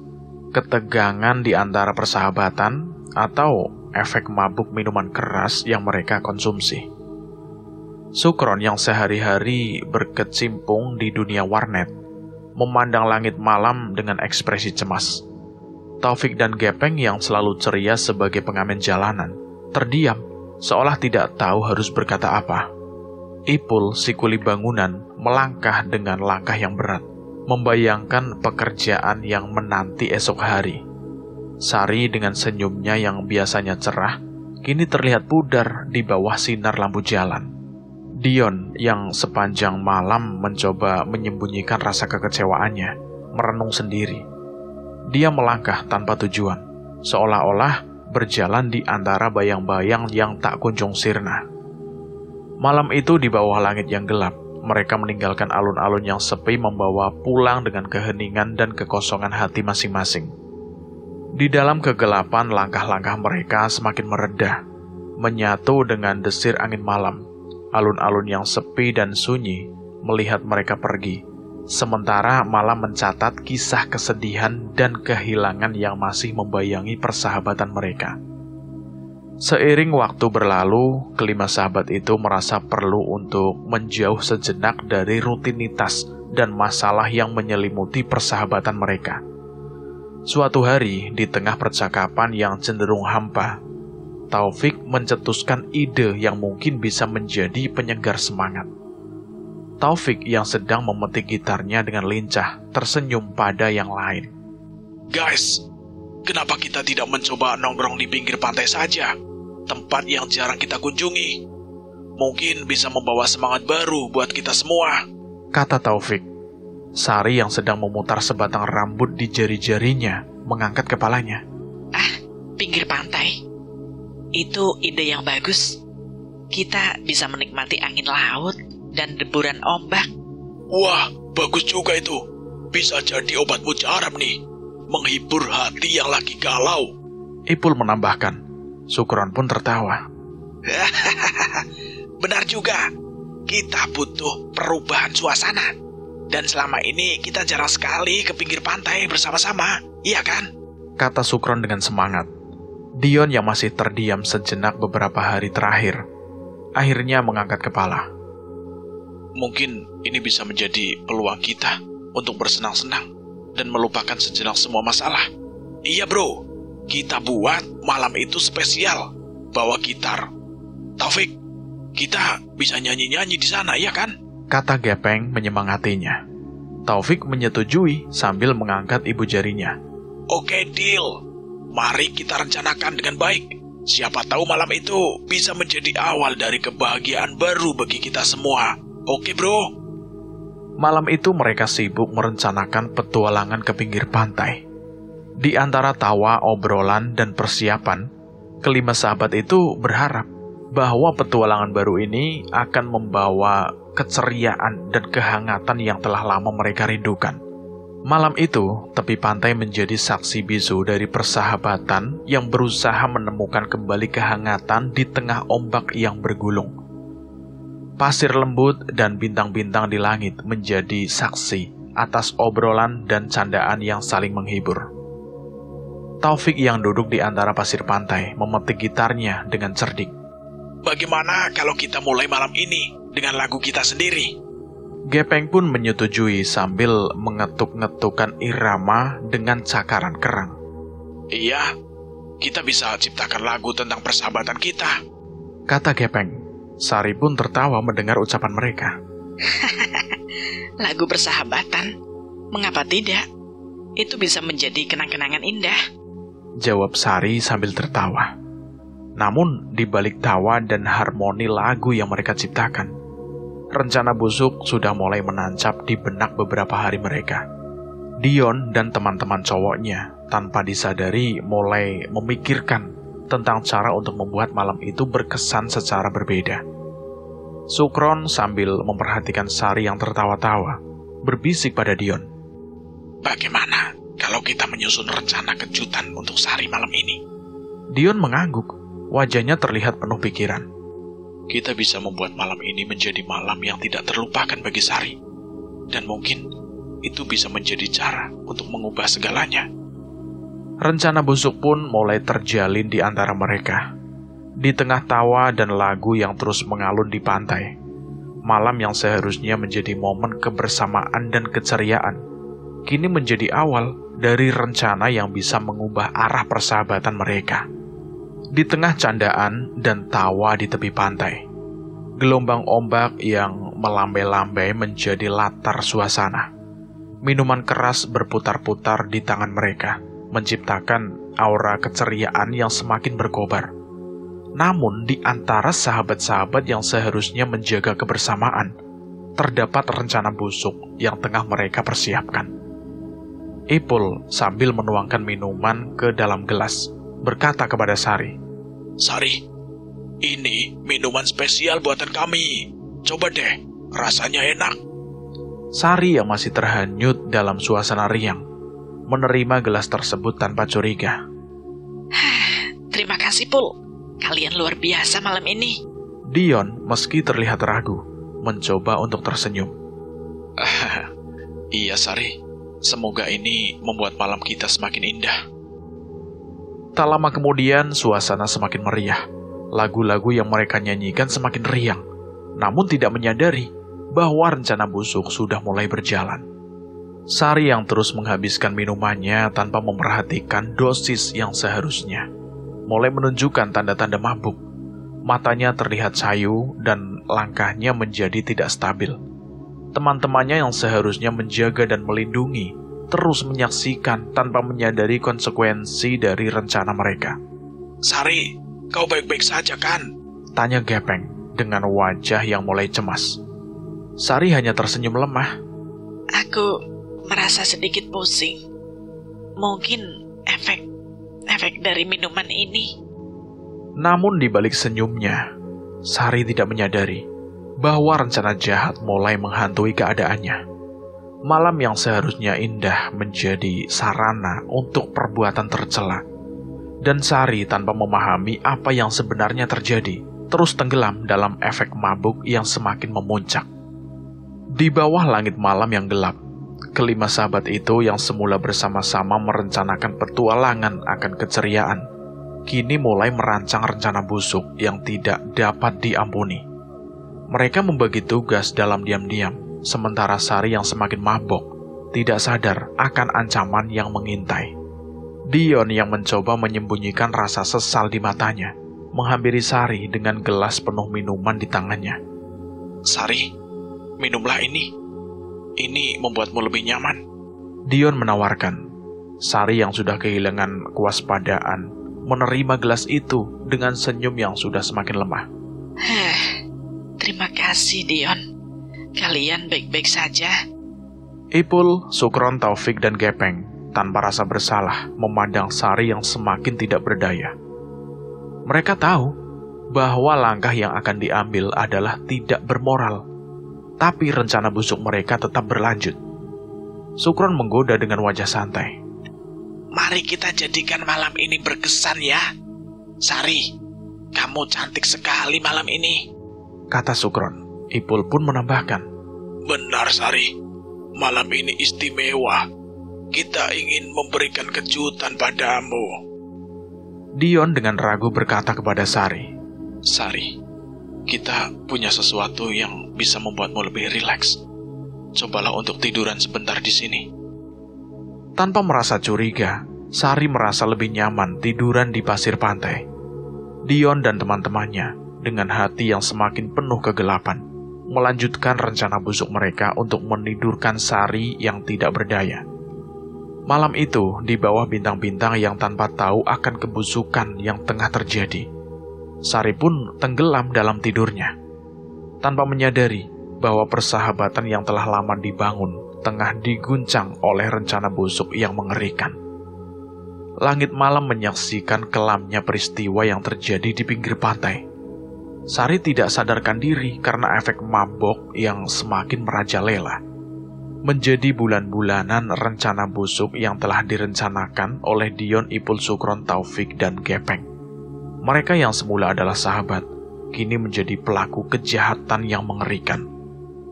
ketegangan di antara persahabatan, atau efek mabuk minuman keras yang mereka konsumsi. Sukron yang sehari-hari berkecimpung di dunia warnet memandang langit malam dengan ekspresi cemas. Taufik dan Gepeng yang selalu ceria sebagai pengamen jalanan terdiam, seolah tidak tahu harus berkata apa. Ipul, si kuli bangunan, melangkah dengan langkah yang berat, membayangkan pekerjaan yang menanti esok hari. Sari dengan senyumnya yang biasanya cerah, kini terlihat pudar di bawah sinar lampu jalan. Dion yang sepanjang malam mencoba menyembunyikan rasa kekecewaannya, merenung sendiri. Dia melangkah tanpa tujuan, seolah-olah berjalan di antara bayang-bayang yang tak kunjung sirna. Malam itu di bawah langit yang gelap, mereka meninggalkan alun-alun yang sepi membawa pulang dengan keheningan dan kekosongan hati masing-masing. Di dalam kegelapan, langkah-langkah mereka semakin meredah, menyatu dengan desir angin malam. Alun-alun yang sepi dan sunyi melihat mereka pergi, sementara malam mencatat kisah kesedihan dan kehilangan yang masih membayangi persahabatan mereka. Seiring waktu berlalu, kelima sahabat itu merasa perlu untuk menjauh sejenak dari rutinitas dan masalah yang menyelimuti persahabatan mereka. Suatu hari, di tengah percakapan yang cenderung hampa, Taufik mencetuskan ide yang mungkin bisa menjadi penyegar semangat. Taufik yang sedang memetik gitarnya dengan lincah tersenyum pada yang lain. Guys, kenapa kita tidak mencoba nongkrong di pinggir pantai saja? Tempat yang jarang kita kunjungi. Mungkin bisa membawa semangat baru buat kita semua, kata Taufik. Sari yang sedang memutar sebatang rambut di jari-jarinya mengangkat kepalanya. Pinggir pantai. Itu ide yang bagus. Kita bisa menikmati angin laut dan deburan ombak. Wah, bagus juga itu. Bisa jadi obat mujarab nih. Menghibur hati yang lagi galau. Ipul menambahkan. Sukron pun tertawa. Benar juga. Kita butuh perubahan suasana. Dan selama ini kita jarang sekali ke pinggir pantai bersama-sama, iya kan? Kata Sukron dengan semangat. Dion yang masih terdiam sejenak beberapa hari terakhir, akhirnya mengangkat kepala. Mungkin ini bisa menjadi peluang kita untuk bersenang-senang dan melupakan sejenak semua masalah. Iya bro, kita buat malam itu spesial. Bawa gitar. Taufik, kita bisa nyanyi-nyanyi di sana, iya kan? Kata Gepeng menyemangatinya. Taufik menyetujui sambil mengangkat ibu jarinya. Oke, deal. Mari kita rencanakan dengan baik. Siapa tahu malam itu bisa menjadi awal dari kebahagiaan baru bagi kita semua. Oke, bro? Malam itu mereka sibuk merencanakan petualangan ke pinggir pantai. Di antara tawa, obrolan, dan persiapan, kelima sahabat itu berharap bahwa petualangan baru ini akan membawa keceriaan dan kehangatan yang telah lama mereka rindukan. Malam itu, tepi pantai menjadi saksi bisu dari persahabatan yang berusaha menemukan kembali kehangatan di tengah ombak yang bergulung. Pasir lembut dan bintang-bintang di langit menjadi saksi atas obrolan dan candaan yang saling menghibur. Taufik yang duduk di antara pasir pantai memetik gitarnya dengan cerdik. Bagaimana kalau kita mulai malam ini dengan lagu kita sendiri? Gepeng pun menyetujui sambil mengetuk-ngetukkan irama dengan cakaran kerang. Iya, kita bisa ciptakan lagu tentang persahabatan kita, kata Gepeng. Sari pun tertawa mendengar ucapan mereka. Lagu persahabatan? Mengapa tidak? Itu bisa menjadi kenang-kenangan indah, jawab Sari sambil tertawa. Namun, di balik tawa dan harmoni lagu yang mereka ciptakan, rencana busuk sudah mulai menancap di benak beberapa hari mereka. Dion dan teman-teman cowoknya tanpa disadari mulai memikirkan tentang cara untuk membuat malam itu berkesan secara berbeda. Sukron sambil memperhatikan Sari yang tertawa-tawa, berbisik pada Dion. Bagaimana kalau kita menyusun rencana kejutan untuk Sari malam ini? Dion mengangguk, wajahnya terlihat penuh pikiran. Kita bisa membuat malam ini menjadi malam yang tidak terlupakan bagi Sari. Dan mungkin itu bisa menjadi cara untuk mengubah segalanya. Rencana busuk pun mulai terjalin di antara mereka. Di tengah tawa dan lagu yang terus mengalun di pantai, malam yang seharusnya menjadi momen kebersamaan dan keceriaan, kini menjadi awal dari rencana yang bisa mengubah arah persahabatan mereka. Di tengah candaan dan tawa di tepi pantai, gelombang ombak yang melambai-lambai menjadi latar suasana. Minuman keras berputar-putar di tangan mereka, menciptakan aura keceriaan yang semakin berkobar. Namun, di antara sahabat-sahabat yang seharusnya menjaga kebersamaan, terdapat rencana busuk yang tengah mereka persiapkan. Ipul sambil menuangkan minuman ke dalam gelas, berkata kepada Sari, Sari, ini minuman spesial buatan kami. Coba deh, rasanya enak. Sari yang masih terhanyut dalam suasana riang, menerima gelas tersebut tanpa curiga. Terima kasih, Pul. Kalian luar biasa malam ini. Dion meski terlihat ragu, mencoba untuk tersenyum. Iya, Sari. Semoga ini membuat malam kita semakin indah. Tak lama kemudian, suasana semakin meriah. Lagu-lagu yang mereka nyanyikan semakin riang, namun tidak menyadari bahwa rencana busuk sudah mulai berjalan. Sari yang terus menghabiskan minumannya tanpa memperhatikan dosis yang seharusnya, mulai menunjukkan tanda-tanda mabuk. Matanya terlihat sayu dan langkahnya menjadi tidak stabil. Teman-temannya yang seharusnya menjaga dan melindungi terus menyaksikan tanpa menyadari konsekuensi dari rencana mereka. Sari, kau baik-baik saja kan? Tanya Gepeng dengan wajah yang mulai cemas. Sari hanya tersenyum lemah. Aku merasa sedikit pusing. Mungkin efek dari minuman ini. Namun di balik senyumnya, Sari tidak menyadari bahwa rencana jahat mulai menghantui keadaannya. Malam yang seharusnya indah menjadi sarana untuk perbuatan tercela. Dan Sari tanpa memahami apa yang sebenarnya terjadi, terus tenggelam dalam efek mabuk yang semakin memuncak. Di bawah langit malam yang gelap, kelima sahabat itu yang semula bersama-sama merencanakan petualangan akan keceriaan, kini mulai merancang rencana busuk yang tidak dapat diampuni. Mereka membagi tugas dalam diam-diam, sementara Sari yang semakin mabok tidak sadar akan ancaman yang mengintai. Dion yang mencoba menyembunyikan rasa sesal di matanya, menghampiri Sari dengan gelas penuh minuman di tangannya. Sari, minumlah ini. Ini membuatmu lebih nyaman. Dion menawarkan. Sari yang sudah kehilangan kewaspadaan menerima gelas itu dengan senyum yang sudah semakin lemah. Terima kasih, Dion. Kalian baik-baik saja. Ipul, Sukron, Taufik, dan Gepeng tanpa rasa bersalah memandang Sari yang semakin tidak berdaya. Mereka tahu bahwa langkah yang akan diambil adalah tidak bermoral, tapi rencana busuk mereka tetap berlanjut. Sukron menggoda dengan wajah santai. Mari kita jadikan malam ini berkesan ya. Sari, kamu cantik sekali malam ini, kata Sukron. Ipul pun menambahkan. Benar, Sari. Malam ini istimewa. Kita ingin memberikan kejutan padamu. Dion dengan ragu berkata kepada Sari. Sari, kita punya sesuatu yang bisa membuatmu lebih rileks. cobalah untuk tiduran sebentar di sini. Tanpa merasa curiga, Sari merasa lebih nyaman tiduran di pasir pantai. Dion dan teman-temannya, dengan hati yang semakin penuh kegelapan, melanjutkan rencana busuk mereka untuk menidurkan Sari yang tidak berdaya. Malam itu, di bawah bintang-bintang yang tanpa tahu akan kebusukan yang tengah terjadi, Sari pun tenggelam dalam tidurnya. Tanpa menyadari bahwa persahabatan yang telah lama dibangun tengah diguncang oleh rencana busuk yang mengerikan. Langit malam menyaksikan kelamnya peristiwa yang terjadi di pinggir pantai. Sari tidak sadarkan diri karena efek mabok yang semakin merajalela. Menjadi bulan-bulanan rencana busuk yang telah direncanakan oleh Dion, Ipul, Sukron, Taufik, dan Gepeng. Mereka yang semula adalah sahabat, kini menjadi pelaku kejahatan yang mengerikan.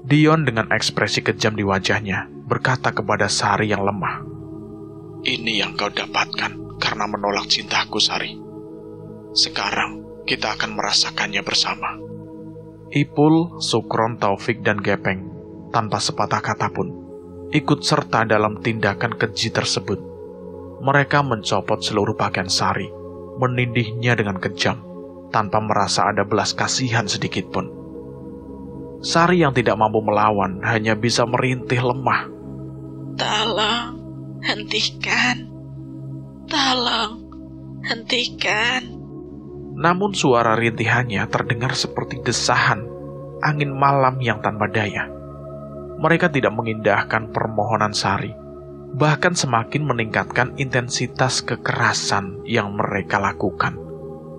Dion dengan ekspresi kejam di wajahnya berkata kepada Sari yang lemah, "Ini yang kau dapatkan karena menolak cintaku, Sari. Sekarang kita akan merasakannya bersama." Ipul, Sukron, Taufik, dan Gepeng tanpa sepatah kata pun ikut serta dalam tindakan keji tersebut. Mereka mencopot seluruh pakaian Sari, menindihnya dengan kejam, tanpa merasa ada belas kasihan sedikit pun. Sari yang tidak mampu melawan hanya bisa merintih lemah. Tolong, hentikan. Tolong, hentikan. Namun suara rintihannya terdengar seperti desahan angin malam yang tanpa daya. Mereka tidak mengindahkan permohonan Sari, bahkan semakin meningkatkan intensitas kekerasan yang mereka lakukan.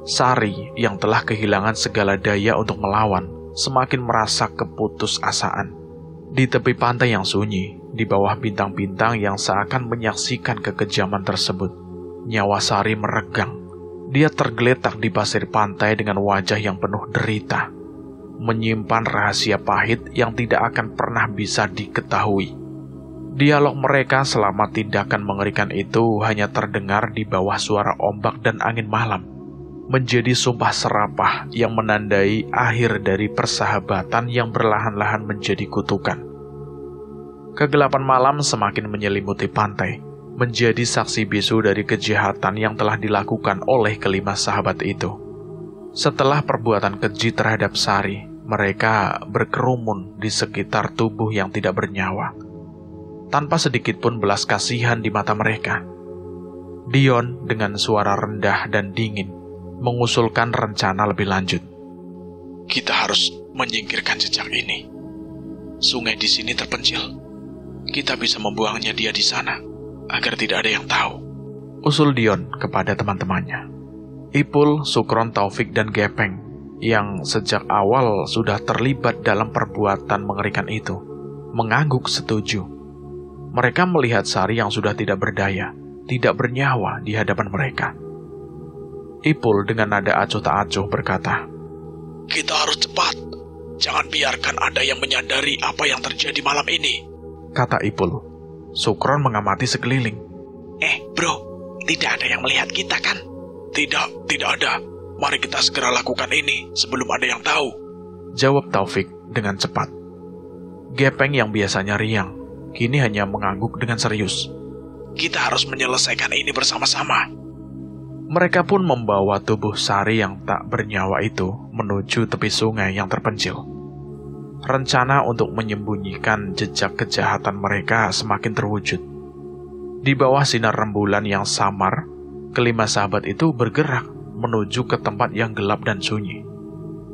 Sari yang telah kehilangan segala daya untuk melawan, semakin merasa keputusasaan. Di tepi pantai yang sunyi, di bawah bintang-bintang yang seakan menyaksikan kekejaman tersebut, nyawa Sari meregang. Dia tergeletak di pasir pantai dengan wajah yang penuh derita, menyimpan rahasia pahit yang tidak akan pernah bisa diketahui. Dialog mereka selama tindakan mengerikan itu hanya terdengar di bawah suara ombak dan angin malam, menjadi sumpah serapah yang menandai akhir dari persahabatan yang perlahan-lahan menjadi kutukan. Kegelapan malam semakin menyelimuti pantai, menjadi saksi bisu dari kejahatan yang telah dilakukan oleh kelima sahabat itu. Setelah perbuatan keji terhadap Sari, mereka berkerumun di sekitar tubuh yang tidak bernyawa, tanpa sedikit pun belas kasihan di mata mereka. Dion dengan suara rendah dan dingin mengusulkan rencana lebih lanjut. Kita harus menyingkirkan jejak ini. Sungai di sini terpencil. Kita bisa membuangnya dia di sana, agar tidak ada yang tahu. Usul Dion kepada teman-temannya. Ipul, Sukron, Taufik, dan Gepeng yang sejak awal sudah terlibat dalam perbuatan mengerikan itu mengangguk setuju. Mereka melihat Sari yang sudah tidak berdaya, tidak bernyawa di hadapan mereka. Ipul dengan nada acuh tak acuh berkata, "Kita harus cepat. Jangan biarkan ada yang menyadari apa yang terjadi malam ini," kata Ipul. Sukron mengamati sekeliling. Bro, tidak ada yang melihat kita kan?" Tidak ada. Mari kita segera lakukan ini sebelum ada yang tahu," jawab Taufik dengan cepat. Gepeng yang biasanya riang, kini hanya mengangguk dengan serius. "Kita harus menyelesaikan ini bersama-sama." Mereka pun membawa tubuh Sari yang tak bernyawa itu menuju tepi sungai yang terpencil. Rencana untuk menyembunyikan jejak kejahatan mereka semakin terwujud. Di bawah sinar rembulan yang samar, kelima sahabat itu bergerak menuju ke tempat yang gelap dan sunyi,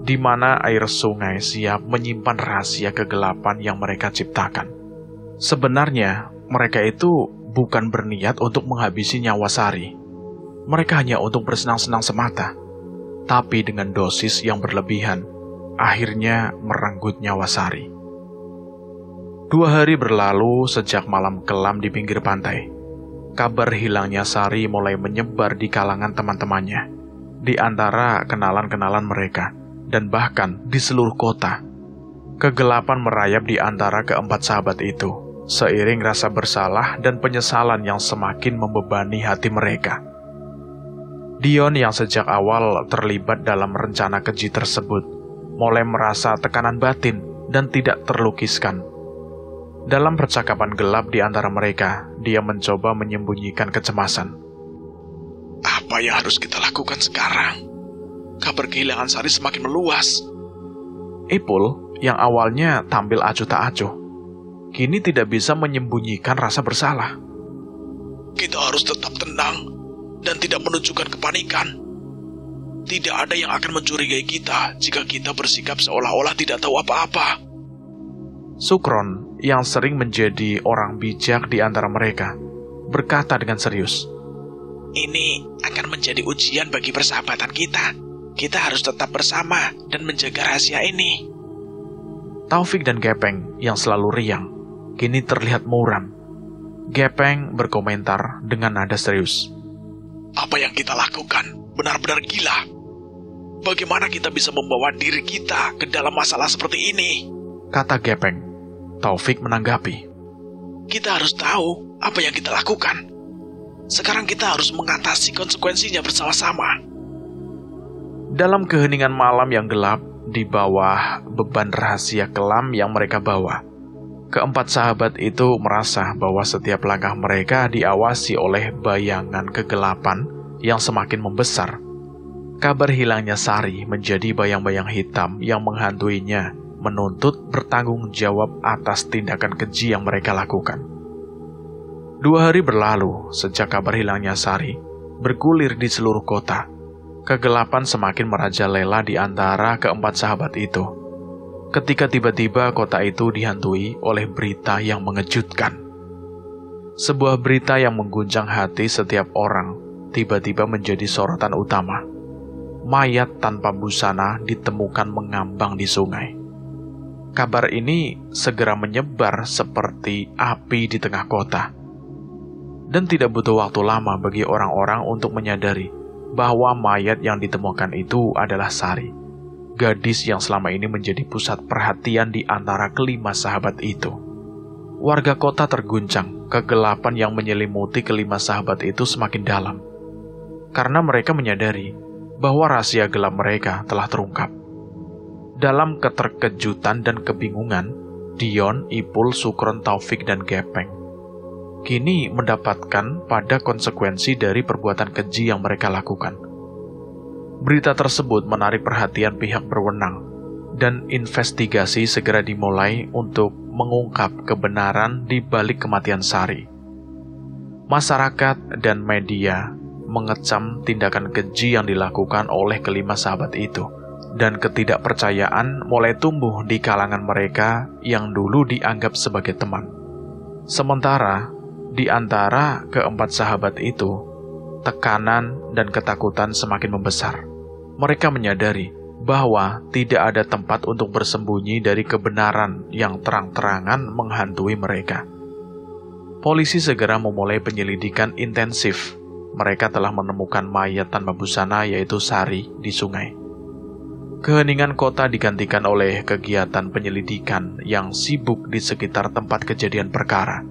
di mana air sungai siap menyimpan rahasia kegelapan yang mereka ciptakan. Sebenarnya, mereka itu bukan berniat untuk menghabisi nyawa Sari. Mereka hanya untuk bersenang-senang semata, tapi dengan dosis yang berlebihan, akhirnya merenggut nyawa Sari. 2 hari berlalu sejak malam kelam di pinggir pantai. Kabar hilangnya Sari mulai menyebar di kalangan teman-temannya, di antara kenalan-kenalan mereka, dan bahkan di seluruh kota. Kegelapan merayap di antara keempat sahabat itu, seiring rasa bersalah dan penyesalan yang semakin membebani hati mereka. Dion yang sejak awal terlibat dalam rencana keji tersebut, mulai merasa tekanan batin dan tidak terlukiskan. Dalam percakapan gelap di antara mereka, dia mencoba menyembunyikan kecemasan. Apa yang harus kita lakukan sekarang? Kabar kehilangan Sari semakin meluas. Ipul, yang awalnya tampil acuh tak acuh, kini tidak bisa menyembunyikan rasa bersalah. Kita harus tetap tenang dan tidak menunjukkan kepanikan. Tidak ada yang akan mencurigai kita jika kita bersikap seolah-olah tidak tahu apa-apa. Sukron, yang sering menjadi orang bijak di antara mereka, berkata dengan serius, Ini akan menjadi ujian bagi persahabatan kita. Kita harus tetap bersama dan menjaga rahasia ini. Taufik dan Gepeng yang selalu riang, kini terlihat muram. Gepeng berkomentar dengan nada serius. Apa yang kita lakukan benar-benar gila. Bagaimana kita bisa membawa diri kita ke dalam masalah seperti ini? Kata Gepeng. Taufik menanggapi. Kita harus tahu apa yang kita lakukan. Sekarang kita harus mengatasi konsekuensinya bersama-sama. Dalam keheningan malam yang gelap, di bawah beban rahasia kelam yang mereka bawa, keempat sahabat itu merasa bahwa setiap langkah mereka diawasi oleh bayangan kegelapan yang semakin membesar. Kabar hilangnya Sari menjadi bayang-bayang hitam yang menghantuinya, menuntut bertanggung jawab atas tindakan keji yang mereka lakukan. 2 hari berlalu sejak kabar hilangnya Sari, bergulir di seluruh kota. Kegelapan semakin merajalela di antara keempat sahabat itu. Ketika tiba-tiba kota itu dihantui oleh berita yang mengejutkan. Sebuah berita yang mengguncang hati setiap orang tiba-tiba menjadi sorotan utama. Mayat tanpa busana ditemukan mengambang di sungai. Kabar ini segera menyebar seperti api di tengah kota. Dan tidak butuh waktu lama bagi orang-orang untuk menyadari bahwa mayat yang ditemukan itu adalah Sari, gadis yang selama ini menjadi pusat perhatian di antara kelima sahabat itu. Warga kota terguncang, kegelapan yang menyelimuti kelima sahabat itu semakin dalam. Karena mereka menyadari bahwa rahasia gelap mereka telah terungkap. Dalam keterkejutan dan kebingungan, Dion, Ipul, Sukron, Taufik, dan Gepeng kini mendapatkan pada konsekuensi dari perbuatan keji yang mereka lakukan. Berita tersebut menarik perhatian pihak berwenang, dan investigasi segera dimulai untuk mengungkap kebenaran di balik kematian Sari. Masyarakat dan media mengecam tindakan keji yang dilakukan oleh kelima sahabat itu, dan ketidakpercayaan mulai tumbuh di kalangan mereka yang dulu dianggap sebagai teman. Sementara di antara keempat sahabat itu, tekanan dan ketakutan semakin membesar. Mereka menyadari bahwa tidak ada tempat untuk bersembunyi dari kebenaran yang terang-terangan menghantui mereka. Polisi segera memulai penyelidikan intensif. Mereka telah menemukan mayat tanpa busana, yaitu Sari, di sungai. Keheningan kota digantikan oleh kegiatan penyelidikan yang sibuk di sekitar tempat kejadian perkara.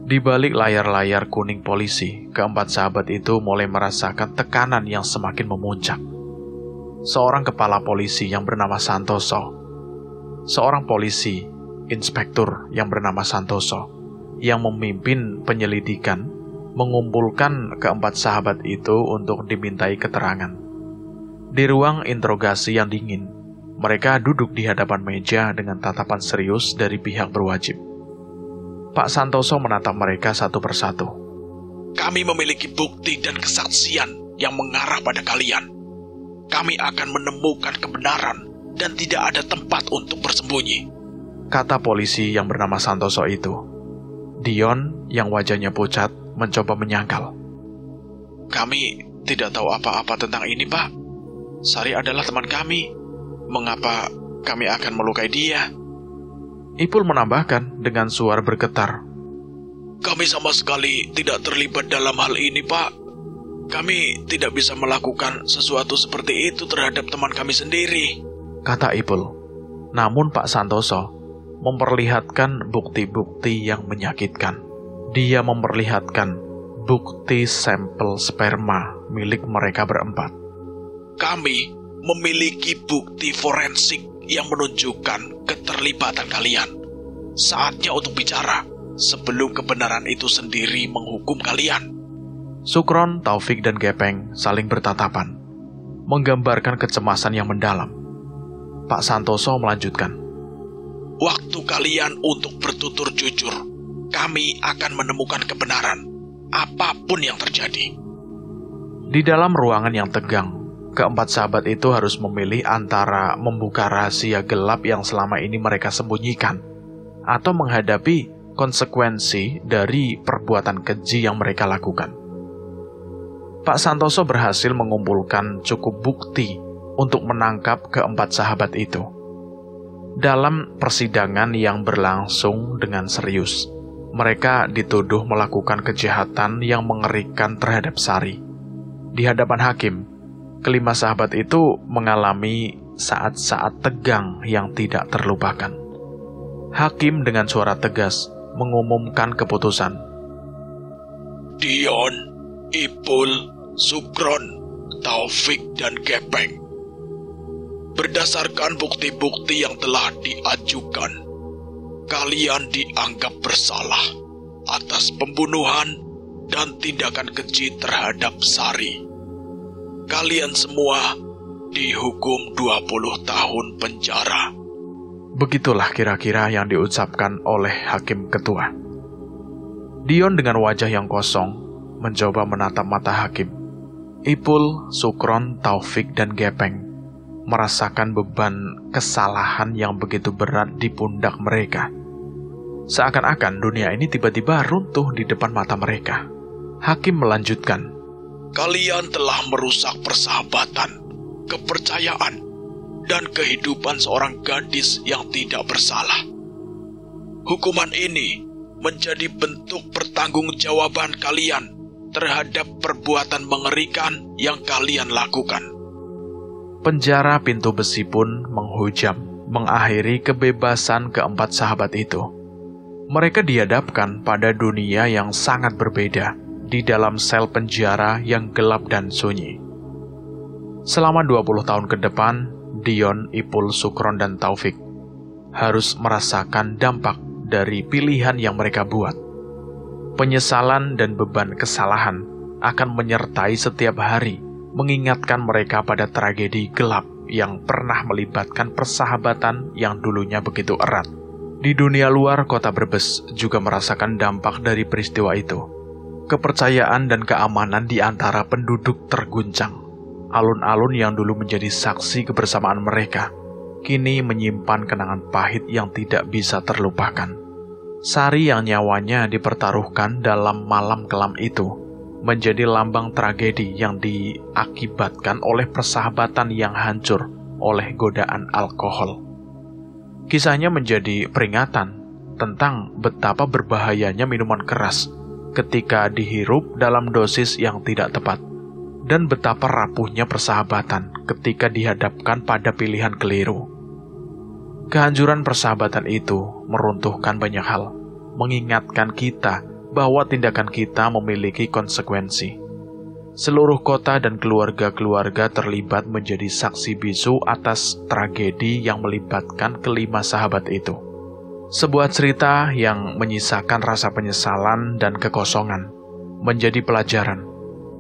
Di balik layar-layar kuning polisi, keempat sahabat itu mulai merasakan tekanan yang semakin memuncak. Seorang kepala polisi yang bernama Santoso, seorang polisi, inspektur yang bernama Santoso, yang memimpin penyelidikan, mengumpulkan keempat sahabat itu untuk dimintai keterangan. Di ruang interogasi yang dingin, mereka duduk di hadapan meja dengan tatapan serius dari pihak berwajib. Pak Santoso menatap mereka satu persatu. Kami memiliki bukti dan kesaksian yang mengarah pada kalian. Kami akan menemukan kebenaran dan tidak ada tempat untuk bersembunyi, kata polisi yang bernama Santoso itu. Dion yang wajahnya pucat mencoba menyangkal. Kami tidak tahu apa-apa tentang ini, Pak. Sari adalah teman kami. Mengapa kami akan melukai dia? Ipul menambahkan dengan suara bergetar. Kami sama sekali tidak terlibat dalam hal ini, Pak. Kami tidak bisa melakukan sesuatu seperti itu terhadap teman kami sendiri, kata Ipul. Namun Pak Santoso memperlihatkan bukti-bukti yang menyakitkan. Dia memperlihatkan bukti sampel sperma milik mereka berempat. Kami memiliki bukti forensik yang menunjukkan keterlibatan kalian. saatnya untuk bicara sebelum kebenaran itu sendiri menghukum kalian. Sukron, Taufik, dan Gepeng saling bertatapan, menggambarkan kecemasan yang mendalam. Pak Santoso melanjutkan, waktu kalian untuk bertutur jujur, kami akan menemukan kebenaran, apapun yang terjadi. Di dalam ruangan yang tegang, keempat sahabat itu harus memilih antara membuka rahasia gelap yang selama ini mereka sembunyikan, atau menghadapi konsekuensi dari perbuatan keji yang mereka lakukan. Pak Santoso berhasil mengumpulkan cukup bukti untuk menangkap keempat sahabat itu. Dalam persidangan yang berlangsung dengan serius, mereka dituduh melakukan kejahatan yang mengerikan terhadap Sari. Di hadapan hakim, kelima sahabat itu mengalami saat-saat tegang yang tidak terlupakan. Hakim dengan suara tegas mengumumkan keputusan. Dion, Ipul, Sukron, Taufik, dan Gepeng. Berdasarkan bukti-bukti yang telah diajukan, kalian dianggap bersalah atas pembunuhan dan tindakan keji terhadap Sari. Kalian semua dihukum 20 tahun penjara. Begitulah kira-kira yang diucapkan oleh hakim ketua. Dion dengan wajah yang kosong mencoba menatap mata hakim. Ipul, Sukron, Taufik, dan Gepeng merasakan beban kesalahan yang begitu berat di pundak mereka. Seakan-akan dunia ini tiba-tiba runtuh di depan mata mereka. Hakim melanjutkan, kalian telah merusak persahabatan, kepercayaan, dan kehidupan seorang gadis yang tidak bersalah. Hukuman ini menjadi bentuk pertanggungjawaban kalian terhadap perbuatan mengerikan yang kalian lakukan. Penjara pintu besi pun menghujam, mengakhiri kebebasan keempat sahabat itu. Mereka dihadapkan pada dunia yang sangat berbeda, di dalam sel penjara yang gelap dan sunyi. Selama 20 tahun ke depan, Dion, Ipul, Sukron, dan Taufik harus merasakan dampak dari pilihan yang mereka buat. Penyesalan dan beban kesalahan akan menyertai setiap hari, mengingatkan mereka pada tragedi gelap yang pernah melibatkan persahabatan yang dulunya begitu erat. Di dunia luar kota Brebes juga merasakan dampak dari peristiwa itu. Kepercayaan dan keamanan di antara penduduk terguncang. Alun-alun yang dulu menjadi saksi kebersamaan mereka, kini menyimpan kenangan pahit yang tidak bisa terlupakan. Sari yang nyawanya dipertaruhkan dalam malam kelam itu menjadi lambang tragedi yang diakibatkan oleh persahabatan yang hancur oleh godaan alkohol. Kisahnya menjadi peringatan tentang betapa berbahayanya minuman keras ketika dihirup dalam dosis yang tidak tepat, dan betapa rapuhnya persahabatan ketika dihadapkan pada pilihan keliru. Kehancuran persahabatan itu meruntuhkan banyak hal, mengingatkan kita bahwa tindakan kita memiliki konsekuensi. Seluruh kota dan keluarga-keluarga terlibat menjadi saksi bisu atas tragedi yang melibatkan kelima sahabat itu. Sebuah cerita yang menyisakan rasa penyesalan dan kekosongan, menjadi pelajaran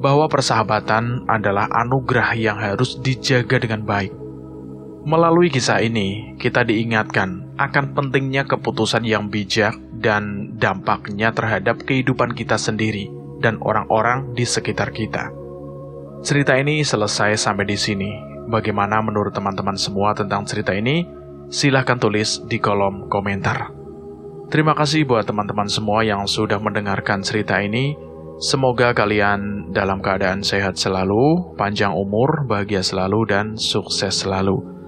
bahwa persahabatan adalah anugerah yang harus dijaga dengan baik. Melalui kisah ini, kita diingatkan akan pentingnya keputusan yang bijak dan dampaknya terhadap kehidupan kita sendiri dan orang-orang di sekitar kita. Cerita ini selesai sampai di sini. Bagaimana menurut teman-teman semua tentang cerita ini? Silahkan tulis di kolom komentar. Terima kasih buat teman-teman semua yang sudah mendengarkan cerita ini. Semoga kalian dalam keadaan sehat selalu, panjang umur, bahagia selalu, dan sukses selalu.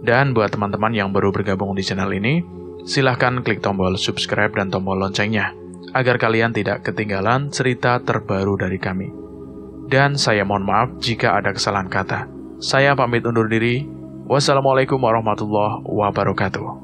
Dan buat teman-teman yang baru bergabung di channel ini, silahkan klik tombol subscribe dan tombol loncengnya, agar kalian tidak ketinggalan cerita terbaru dari kami. Dan saya mohon maaf jika ada kesalahan kata. Saya pamit undur diri. Wassalamualaikum warahmatullahi wabarakatuh.